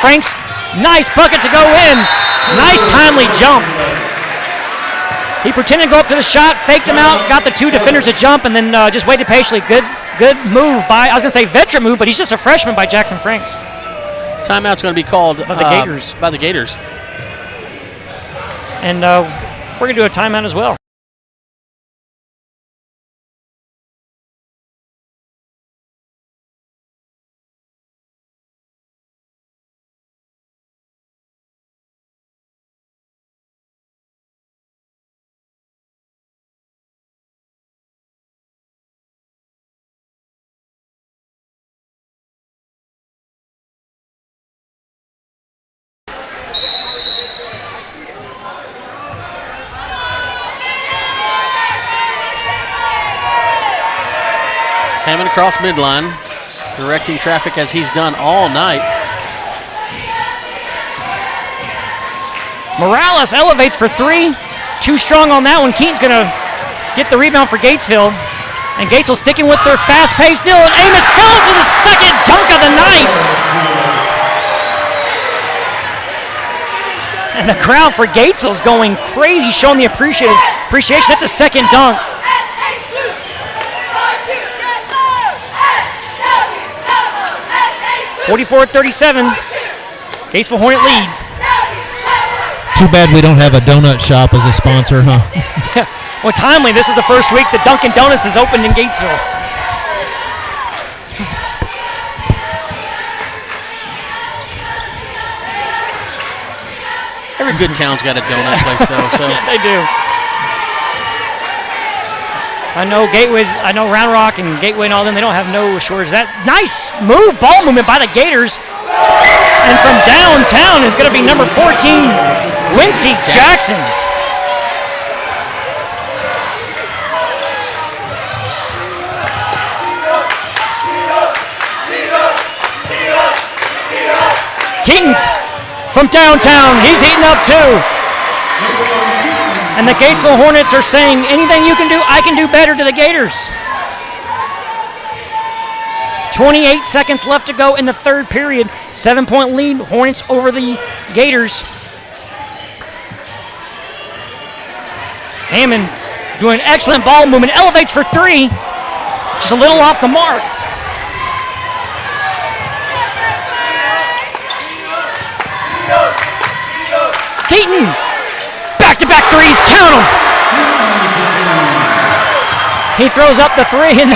Franks, nice bucket to go in. Nice timely jump. He pretended to go up to the shot, faked him out, got the 2 defenders to jump, and then just waited patiently. Good move by, I was going to say veteran move, but he's just a freshman by Jackson Franks. Timeout's going to be called by the Gators. And we're going to do a timeout as well. Hammond across midline, directing traffic as he's done all night. Morales elevates for 3. Too strong on that one. Keaton's going to get the rebound for Gatesville. And Gatesville sticking with their fast-paced deal. And Amos Phillips with his second dunk of the night. And the crowd for Gatesville is going crazy, showing the appreciation. That's a second dunk. (44-37). Gatesville Hornet lead. Too bad we don't have a donut shop as a sponsor, huh? Well, timely. This is the first week that Dunkin' Donuts is opened in Gatesville. Every good town's got a donut place, though. So They do. I know Round Rock and Gateway and all them, they don't have no shortage. That nice ball movement by the Gators. And from downtown is going to be number 14, Quincy Jackson. Keaton from downtown, he's heating up too. And the Gatesville Hornets are saying, anything you can do, I can do better to the Gators. 28 seconds left to go in the third period. 7-point lead, Hornets over the Gators. Hammond doing excellent ball movement, elevates for 3. Just a little off the mark. He throws up the three, and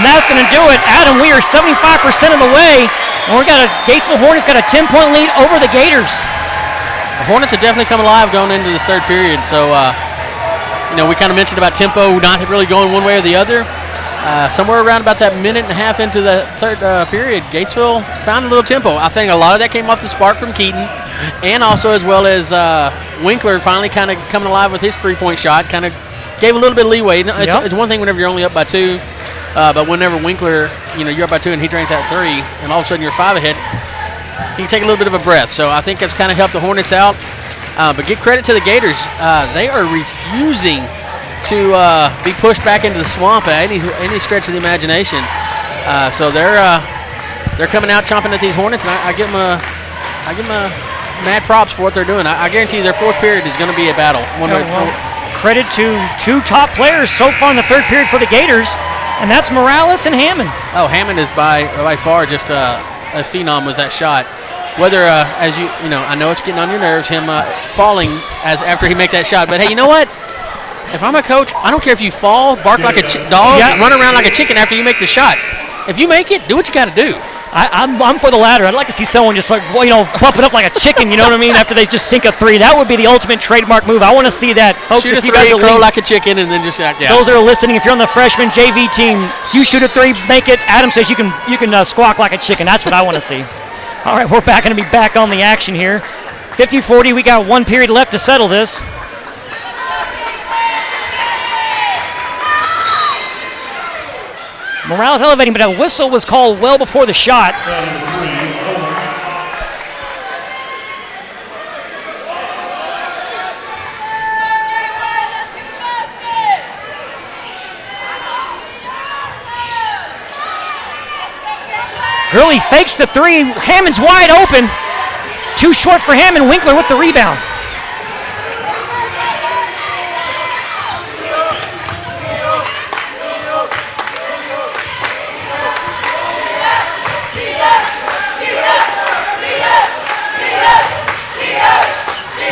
that's going to do it. Adam, we are 75% of the way, and Gatesville Hornets got a 10-point lead over the Gators. The Hornets have definitely come alive going into this third period. So, we kind of mentioned about tempo not really going one way or the other. Somewhere around about that minute and a half into the third period, Gatesville found a little tempo. I think a lot of that came off the spark from Keaton, and also as well as Winkler finally kind of coming alive with his three-point shot, kind of gave a little bit of leeway. It's one thing whenever you're only up by 2, but whenever Winkler, you're up by 2 and he drains that 3, and all of a sudden you're 5 ahead, he can take a little bit of a breath. So I think that's kind of helped the Hornets out. But give credit to the Gators. They are refusing to be pushed back into the swamp at any stretch of the imagination. So they're coming out chomping at these Hornets, and I give them mad props for what they're doing. I guarantee you their fourth period is going to be a battle. Credit to 2 top players so far in the third period for the Gators, and that's Morales and Hammond. Oh, Hammond is by far just a phenom with that shot. Whether, as I know it's getting on your nerves, him falling after he makes that shot. But hey, you know what? If I'm a coach, I don't care if you fall, bark like a dog, run around like a chicken after you make the shot. If you make it, do what you got to do. I'm for the latter. I'd like to see someone just pumping up like a chicken, you know what I mean, after they just sink a 3. That would be the ultimate trademark move. I want to see that. Folks, shoot if a you 3, guys throw like a chicken, and then just, Those that are listening, if you're on the freshman JV team, you shoot a 3, make it. Adam says you can squawk like a chicken. That's what I want to see. All right, we're going to be back on the action here. 50-40, we got 1 period left to settle this. Morales elevating, but a whistle was called well before the shot. Gurley fakes the 3. Hammond's wide open. Too short for Hammond. Winkler with the rebound.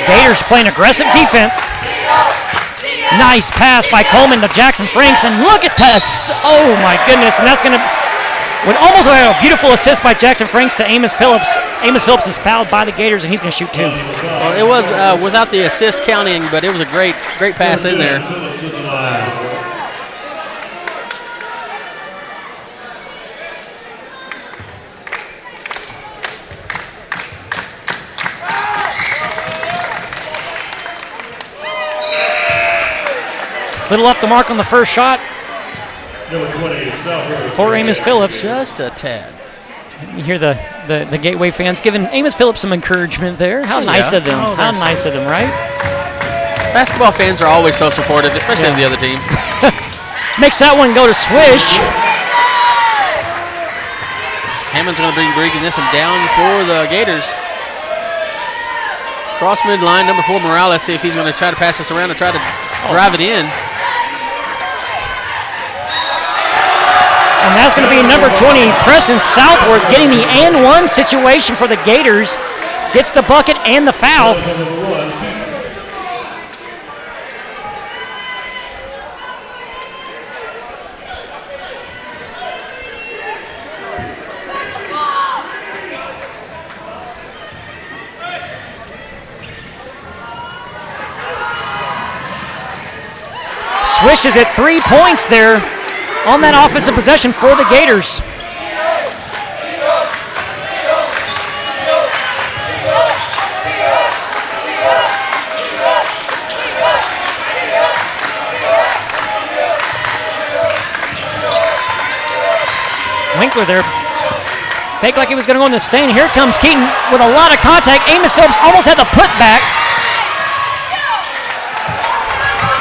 Gators playing aggressive defense. Nice pass by Coleman to Jackson Franks, and look at this. Oh my goodness, and that's going to almost a beautiful assist by Jackson Franks to Amos Phillips. Amos Phillips is fouled by the Gators, and he's going to shoot 2. Well, it was without the assist counting, but it was a great pass in there. Little off the mark on the first shot. Number 20, for Amos Phillips. Just a tad. You hear the Gateway fans giving Amos Phillips some encouragement there. How nice of them. How nice of them, right? Basketball fans are always so supportive, especially of the other team. Makes that one go to Swish. Hammond's going to be breaking this one down for the Gators. Cross midline, number 4, Morales. See if he's going to try to pass this around and try to drive it in. And that's going to be number 20, Preston Southworth, getting the and-1 situation for the Gators. Gets the bucket and the foul. Swish is at 3 points there on that offensive possession for the Gators. Winkler there. Fake like he was going to go in the stain. Here comes Keaton with a lot of contact. Amos Phillips almost had the putback.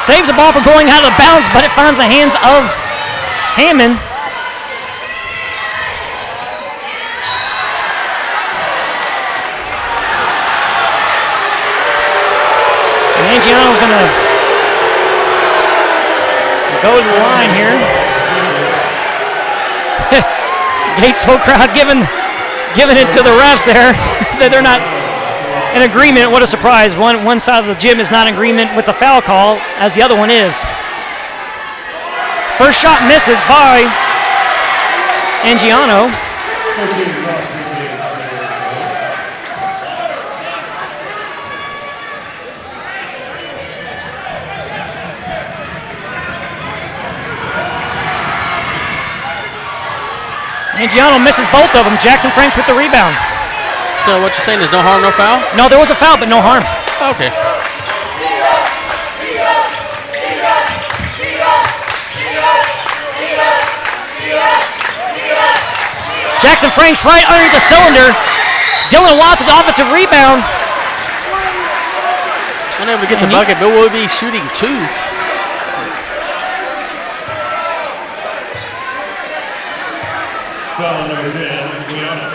Saves the ball from going out of bounds, but it finds the hands of Hammond. And Angiano's going to go to the line here. Gatesville crowd giving it to the refs there. They're not in agreement. What a surprise. One side of the gym is not in agreement with the foul call, as the other one is. First shot misses by Angiano. Angiano misses both of them. Jackson Franks with the rebound. So what you're saying is no harm, no foul? No, there was a foul, but no harm. Okay. Jackson Franks right underneath the cylinder. Dylan Watts with the offensive rebound. Unable to get the bucket, but we'll be shooting 2. Foul number 10, Gianna.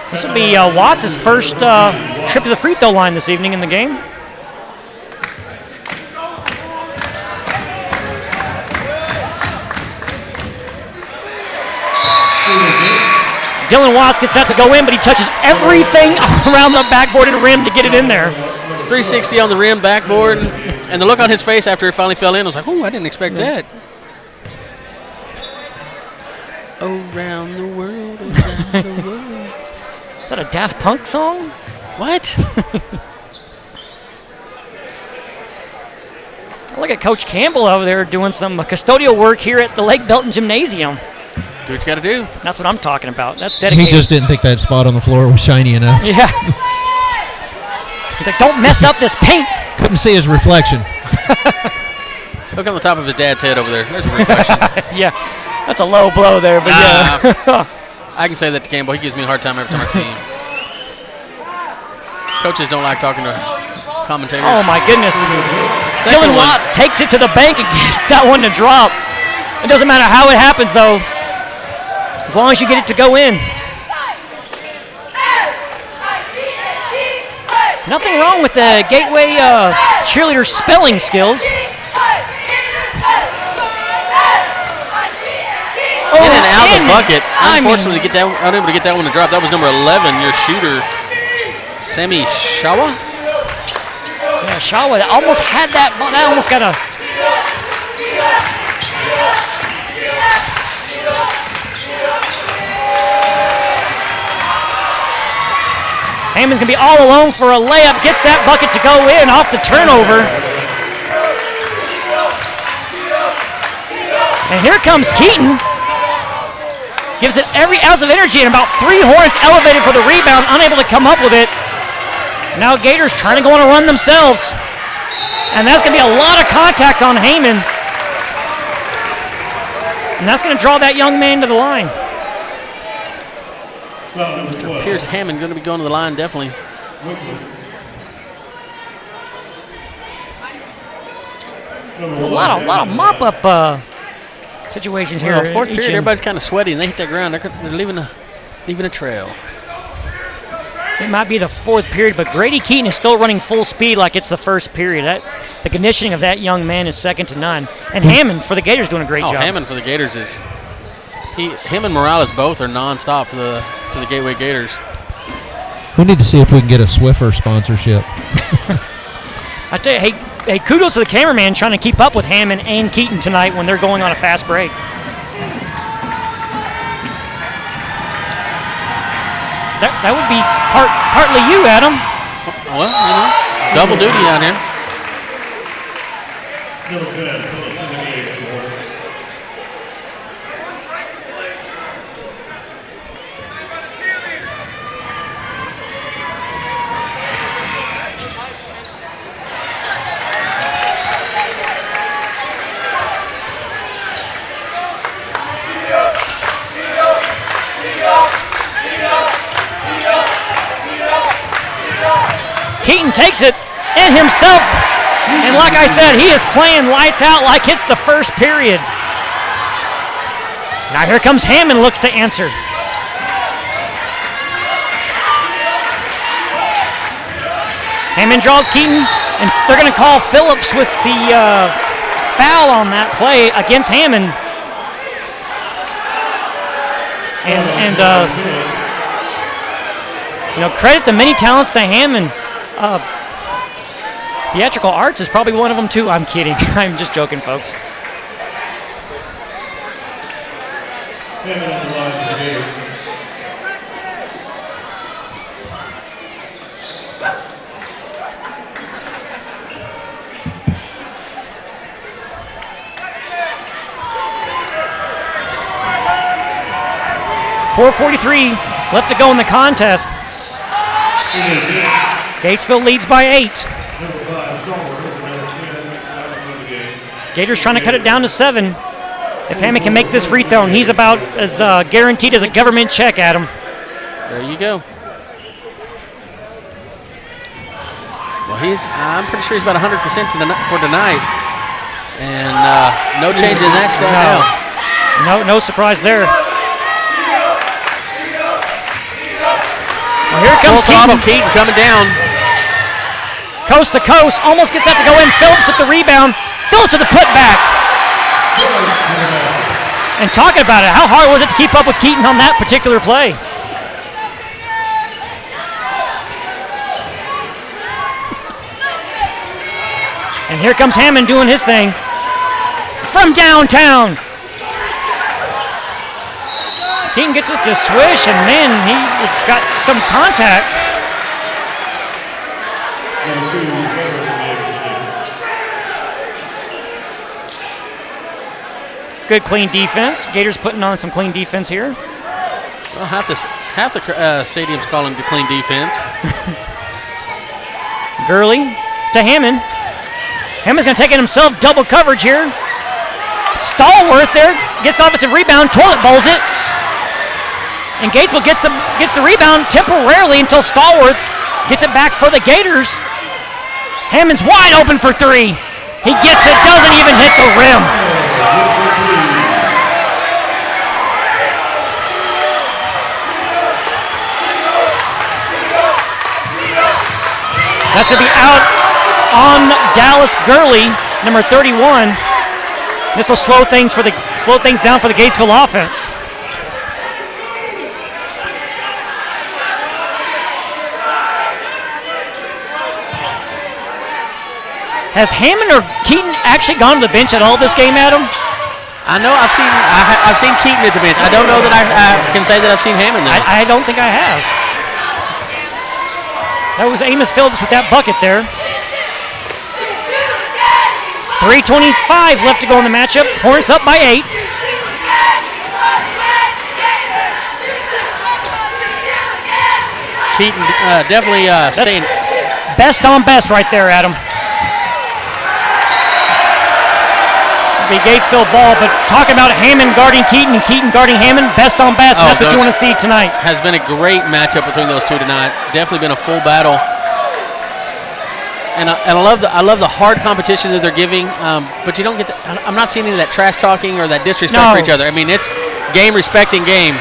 This will be Watts' first trip to the free throw line this evening in the game. Dylan Watts gets that to go in, but he touches everything around the backboard and rim to get it in there. 360 on the rim, backboard, and the look on his face after it finally fell in was like, oh, I didn't expect that. Around the world, around the world. Is that a Daft Punk song? What? Look at Coach Campbell over there doing some custodial work here at the Lake Belton Gymnasium. Do what you got to do. That's what I'm talking about. That's dedicated. He just didn't think that spot on the floor was shiny enough. Yeah. He's like, don't mess up this paint. Couldn't see his reflection. Look on the top of his dad's head over there. There's a reflection. Yeah, that's a low blow there, but yeah. I can say that to Campbell. He gives me a hard time every time I see him. Coaches don't like talking to commentators. Oh, my goodness. Second Dylan one. Watts takes it to the bank and gets that one to drop. It doesn't matter how it happens, though, as long as you get it to go in. Nothing wrong with the Gateway cheerleader spelling skills. In and out of the bucket. Unfortunately, unable to get that one to drop. That was number 11, your shooter, Semi Shawa. Yeah, Shawa almost had that. That almost got a. Hammond's going to be all alone for a layup. Gets that bucket to go in off the turnover. And here comes Keaton. Gives it every ounce of energy, and about 3 Hornets elevated for the rebound, unable to come up with it. Now Gators trying to go on a run themselves. And that's going to be a lot of contact on Heyman. And that's going to draw that young man to the line. Pierce Hammond going to be going to the line, definitely. A lot of mop-up situations here. Well, fourth period, everybody's kind of sweaty, and they hit that ground. They're leaving a trail. It might be the fourth period, but Grady Keaton is still running full speed like it's the first period. The conditioning of that young man is second to none. And Hammond for the Gators doing a great job. Hammond for the Gators is him and Morales both are nonstop for the Gateway Gators. We need to see if we can get a Swiffer sponsorship. I tell you, hey, kudos to the cameraman trying to keep up with Hammond and Keaton tonight when they're going on a fast break. That would be partly you, Adam. Well, double duty out here. Number 10, Phillips in the game for the Hornets. Keaton takes it in himself, and like I said, he is playing lights out like it's the first period. Now here comes Hammond, looks to answer. Hammond draws Keaton, and they're going to call Phillips with the foul on that play against Hammond. And credit the many talents to Hammond. Theatrical arts is probably one of them, too. I'm kidding. I'm just joking, folks. Hammond on the line for the Gators. .443 left to go in the contest. Gatesville leads by 8. Gators trying to cut it down to 7. If Hammond can make this free throw, and he's about as guaranteed as a government check, Adam. There you go. Well, I'm pretty sure he's about 100% for tonight. And no change in that stat now. No surprise there. Well, here comes Keaton coming down. Coast to coast, almost gets that to go in. Phillips with the rebound. Phillips with the putback. And talking about it, how hard was it to keep up with Keaton on that particular play? And here comes Hammond doing his thing. From downtown. Keaton gets it to swish, and man, it's got some contact. Good clean defense. Gators putting on some clean defense here. Well, half the stadium's calling the clean defense. Gurley to Hammond. Hammond's going to take it himself. Double coverage here. Stallworth there gets offensive rebound. Toilet bowls it. And Gatesville gets the rebound temporarily until Stallworth gets it back for the Gators. Hammond's wide open for 3. He gets it, doesn't even hit the rim. That's going to be out on Dallas Gurley, number 31. This will slow things down for the Gatesville offense. Has Hammond or Keaton actually gone to the bench at all this game, Adam? I know I've seen Keaton at the bench. I don't know that I can say that I've seen Hammond there. I don't think I have. That was Amos Phillips with that bucket there. 3:25 left to go in the matchup. Hornets up by 8. Keaton definitely staying. Best on best right there, Adam. Be Gatesville ball, but talking about Hammond guarding Keaton and Keaton guarding Hammond, best on best. That's what you want to see tonight. Has been a great matchup between those two tonight. Definitely been a full battle. And I love the hard competition that they're giving, but you don't get. I'm not seeing any of that trash talking or that disrespect for each other. I mean, it's game respecting game.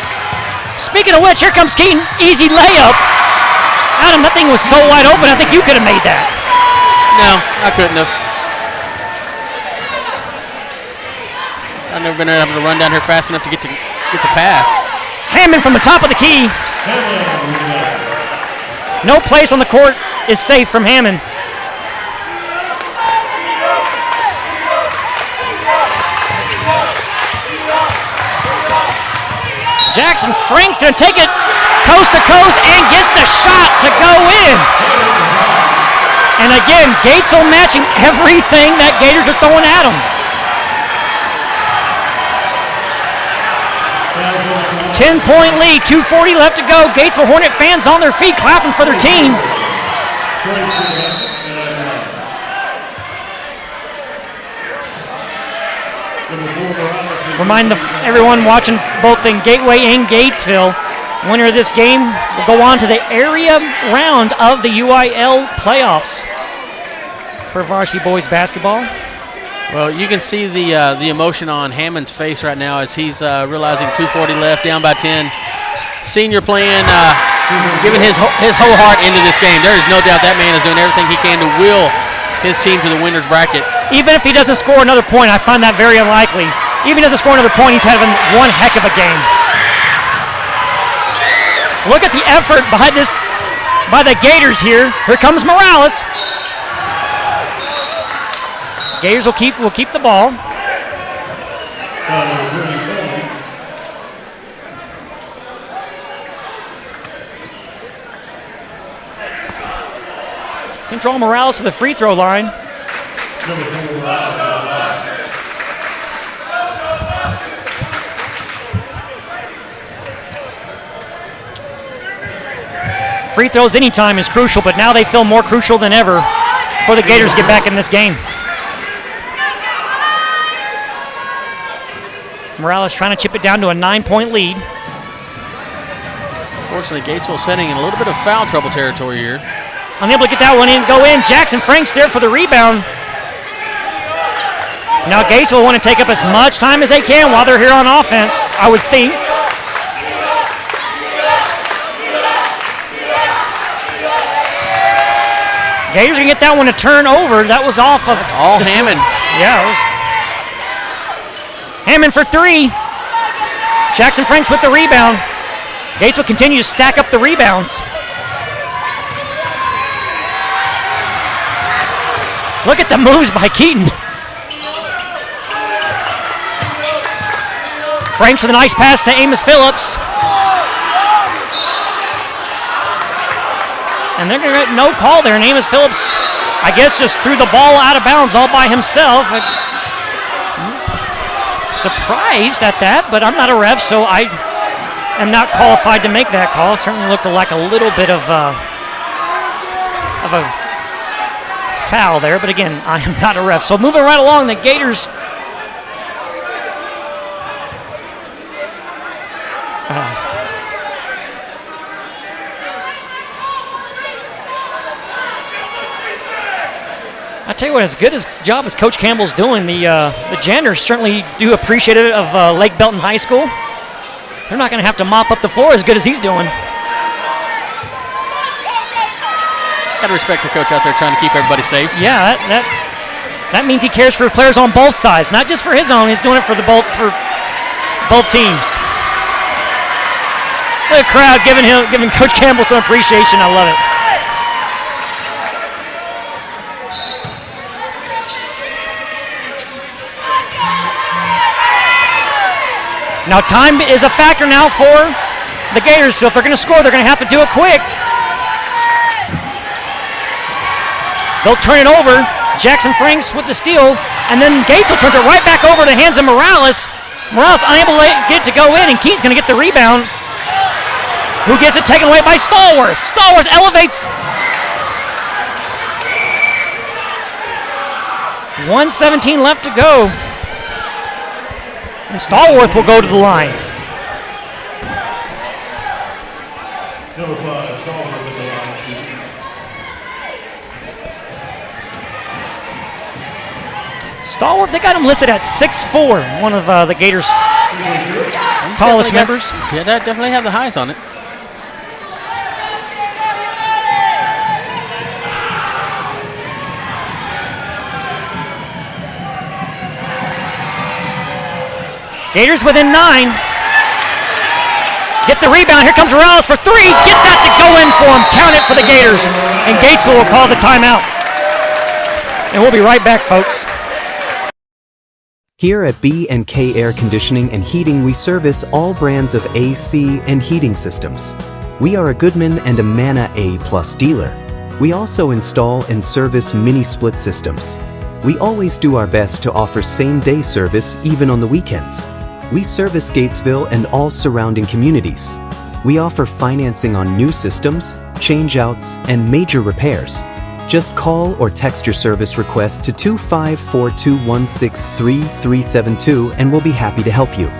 Speaking of which, here comes Keaton, easy layup. Adam, that thing was so wide open. I think you could have made that. No, I couldn't have. I've never been able to run down here fast enough to get the pass. Hammond from the top of the key. No place on the court is safe from Hammond. Jackson Frank's going to take it coast to coast and gets the shot to go in. And again, Gatesville matching everything that Gators are throwing at them. 10-point lead, 2:40 left to go. Gatesville Hornet fans on their feet clapping for their team. Remind everyone watching both in Gateway and Gatesville, winner of this game will go on to the area round of the UIL playoffs for varsity boys basketball. Well, you can see the emotion on Hammond's face right now as he's realizing 2:40 left, down by 10. Senior playing, giving his whole heart into this game. There is no doubt that man is doing everything he can to will his team to the winner's bracket. Even if he doesn't score another point, I find that very unlikely. Even if he doesn't score another point, he's having one heck of a game. Look at the effort behind this by the Gators here. Here comes Morales. Gators will keep the ball. It's going to draw Morales to the free throw line. Free throws anytime is crucial, but now they feel more crucial than ever for the Gators to get back in this game. Morales trying to chip it down to a 9-point lead. Unfortunately, Gatesville setting in a little bit of foul trouble territory here. Unable to get that one in, go in. Jackson Franks there for the rebound. Now Gatesville want to take up as much time as they can while they're here on offense, I would think. Gators can get that one to turn over. That was off of all Hammond. Yeah, it was Hammond for three. Jackson Franks with the rebound. Gates will continue to stack up the rebounds. Look at the moves by Keaton. Franks with a nice pass to Amos Phillips. And they're going to get no call there. And Amos Phillips, I guess, just threw the ball out of bounds all by himself. Surprised at that, but I'm not a ref, so I am not qualified to make that call. Certainly looked like a little bit of a foul there, but again, I am not a ref. So moving right along, the Gators. I tell you what, as good a job as Coach Campbell's doing, the janitors certainly do appreciate it of Lake Belton High School. They're not going to have to mop up the floor as good as he's doing. Got to respect the coach out there trying to keep everybody safe. Yeah, that means he cares for players on both sides, not just for his own. He's doing it for both teams. The crowd giving Coach Campbell some appreciation. I love it. Now time is a factor now for the Gators, so if they're going to score, they're going to have to do it quick. They'll turn it over. Jackson Franks with the steal, and then Gatesville turns it right back over to the hands of Morales. Morales unable to get it to go in, and Keaton's going to get the rebound. Who gets it taken away by Stallworth. Stallworth elevates. 1:17 left to go. And Stallworth will go to the line. Number 5, Stallworth with the line. Stallworth, they got him listed at 6'4", one of the Gators' tallest members. Yeah, that definitely have the height on it. Gators within 9. Get the rebound. Here comes Morales for three. Gets that to go in for him. Count it for the Gators. And Gatesville will call the timeout. And we'll be right back, folks. Here at B&K Air Conditioning and Heating, we service all brands of AC and heating systems. We are a Goodman and a Manna A+ dealer. We also install and service mini-split systems. We always do our best to offer same-day service even on the weekends. We service Gatesville and all surrounding communities. We offer financing on new systems, change-outs, and major repairs. Just call or text your service request to 254-216-3372 and we'll be happy to help you.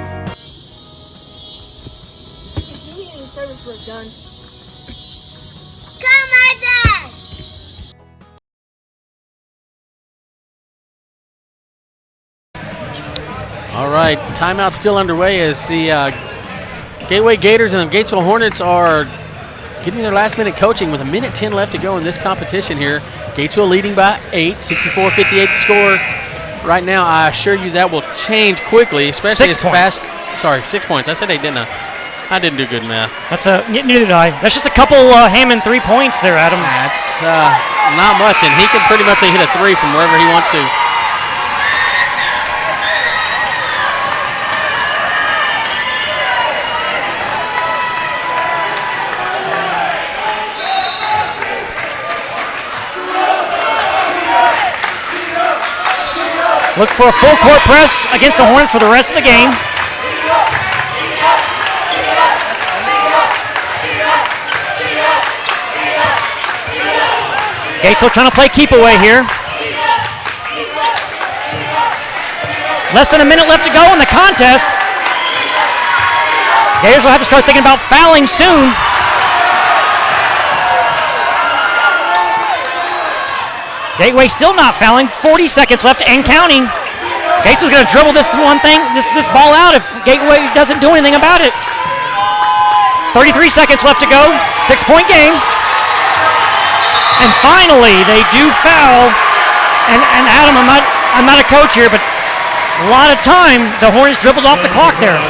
All right, timeout still underway as the Gateway Gators and the Gatesville Hornets are getting their last-minute coaching with 1:10 left to go in this competition here. Gatesville leading by 8, 64-58 score. Right now, I assure you that will change quickly, especially 6 as points. fast. Sorry, 6 points. I said 8, didn't I? I didn't do good math. Neither did I. That's just a couple Hammond 3 points there, Adam. That's not much, and he can pretty much hit a 3 from wherever he wants to. Look for a full court press against the Hornets for the rest of the game. Gatesville trying to play keep away here. Less than a minute left to go in the contest. Gators will have to start thinking about fouling soon. Gateway still not fouling. 40 seconds left and counting. Gatesville's going to dribble this ball out if Gateway doesn't do anything about it. 33 seconds left to go. 6-point game. And finally, they do foul. And Adam, I'm not a coach here, but a lot of time the Hornets dribbled off the clock there.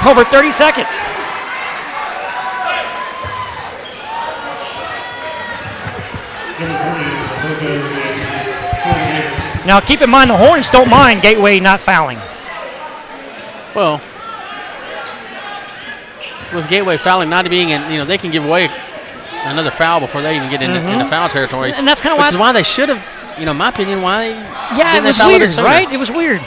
Over 30 seconds. Now keep in mind the Hornets don't mind Gateway not fouling. Well, with Gateway fouling not being in, they can give away another foul before they even get into foul territory. And that's kind of which is why they should have, in my opinion, why they it was weird, right? It was weird.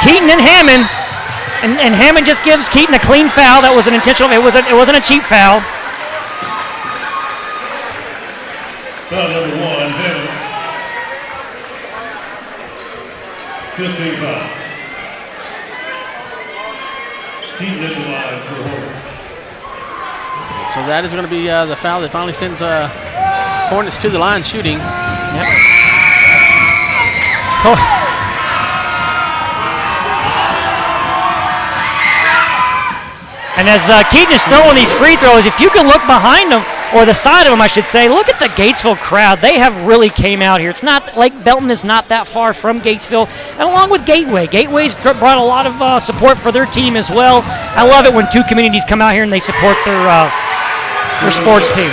Keaton and Hammond, and Hammond just gives Keaton a clean foul. That was an intentional. It wasn't a cheap foul. Foul number 1, Hammond. 15 foul. Keaton at the line for Hornets. So that is going to be the foul that finally sends Hornets to the line shooting. Yep. Oh. And as Keaton is throwing these free throws, if you can look behind him, or the side of him, I should say, look at the Gatesville crowd. They have really came out here. It's not, Lake Belton is not that far from Gatesville, and along with Gateway. Gateway's brought a lot of support for their team as well. I love it when two communities come out here and they support their sports team.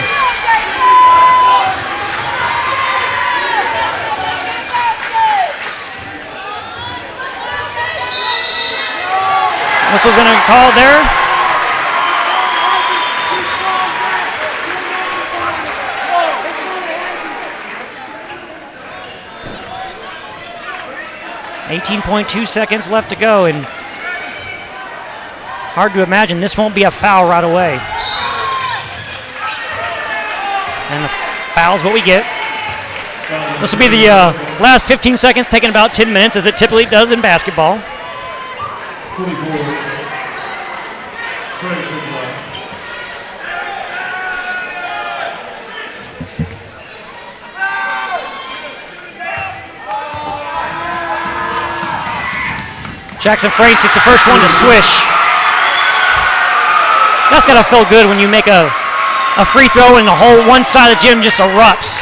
This was going to be called there. .2 seconds left to go, and hard to imagine this won't be a foul right away. And the foul's what we get. This will be the last 15 seconds, taking about 10 minutes, as it typically does in basketball. 24. Jackson Franks gets the first one to swish. That's got to feel good when you make a free throw and the whole one side of the gym just erupts.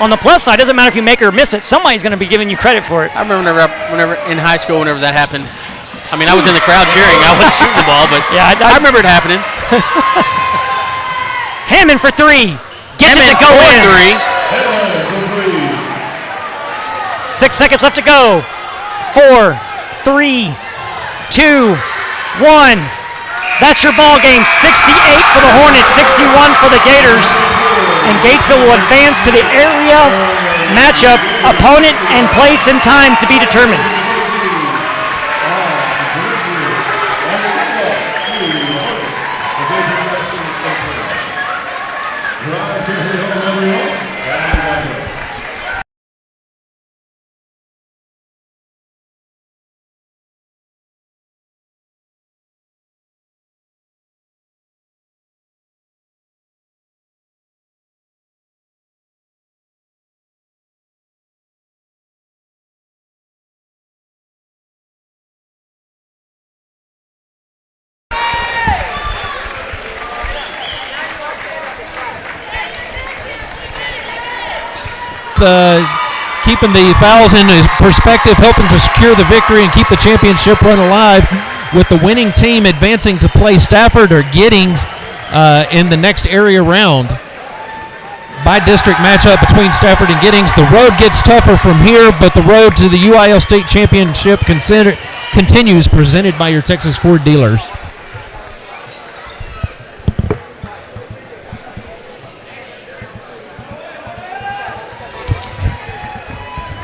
On the plus side, doesn't matter if you make or miss it, somebody's going to be giving you credit for it. I remember whenever in high school, whenever that happened. I mean, I was in the crowd cheering. I wasn't shooting the ball, but yeah, I remember it happening. Hammond for three. Gets it to go in. 6 seconds left to go. 4, 3, 2, 1. That's your ball game. 68 for the Hornets, 61 for the Gators. And Gatesville will advance to the area matchup, opponent and place and time to be determined. Keeping the fouls in perspective, helping to secure the victory and keep the championship run alive, with the winning team advancing to play Stafford or Giddings in the next area round. By district matchup between Stafford and Giddings. The road gets tougher from here, but the road to the UIL State Championship continues, presented by your Texas Ford dealers.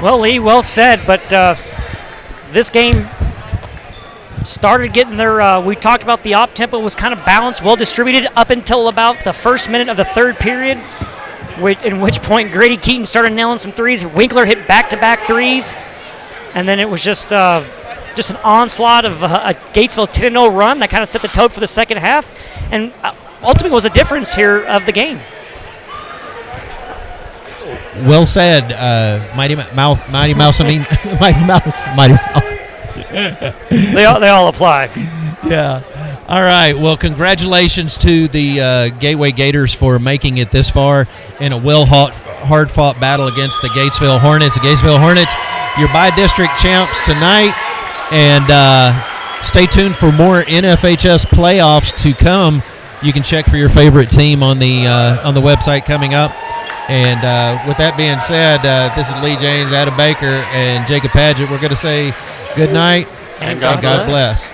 Well, Lee, well said, but this game started getting their, we talked about the op tempo was kind of balanced, well distributed up until about the first minute of the third period, in which point Grady Keaton started nailing some threes. Winkler hit back-to-back threes, and then it was just an onslaught of a Gatesville 10-0 run that kind of set the tone for the second half, and ultimately was a difference here of the game. Well said, Mighty Mouse. I mean, Mighty Mouse. They all apply. Yeah. All right. Well, congratulations to the Gateway Gators for making it this far in a hard-fought battle against the Gatesville Hornets. The Gatesville Hornets, your by-district champs tonight, and stay tuned for more NFHS playoffs to come. You can check for your favorite team on the website coming up. And with that being said, this is Lee James, Adam Baker, and Jacob Padgett. We're going to say good night and God bless.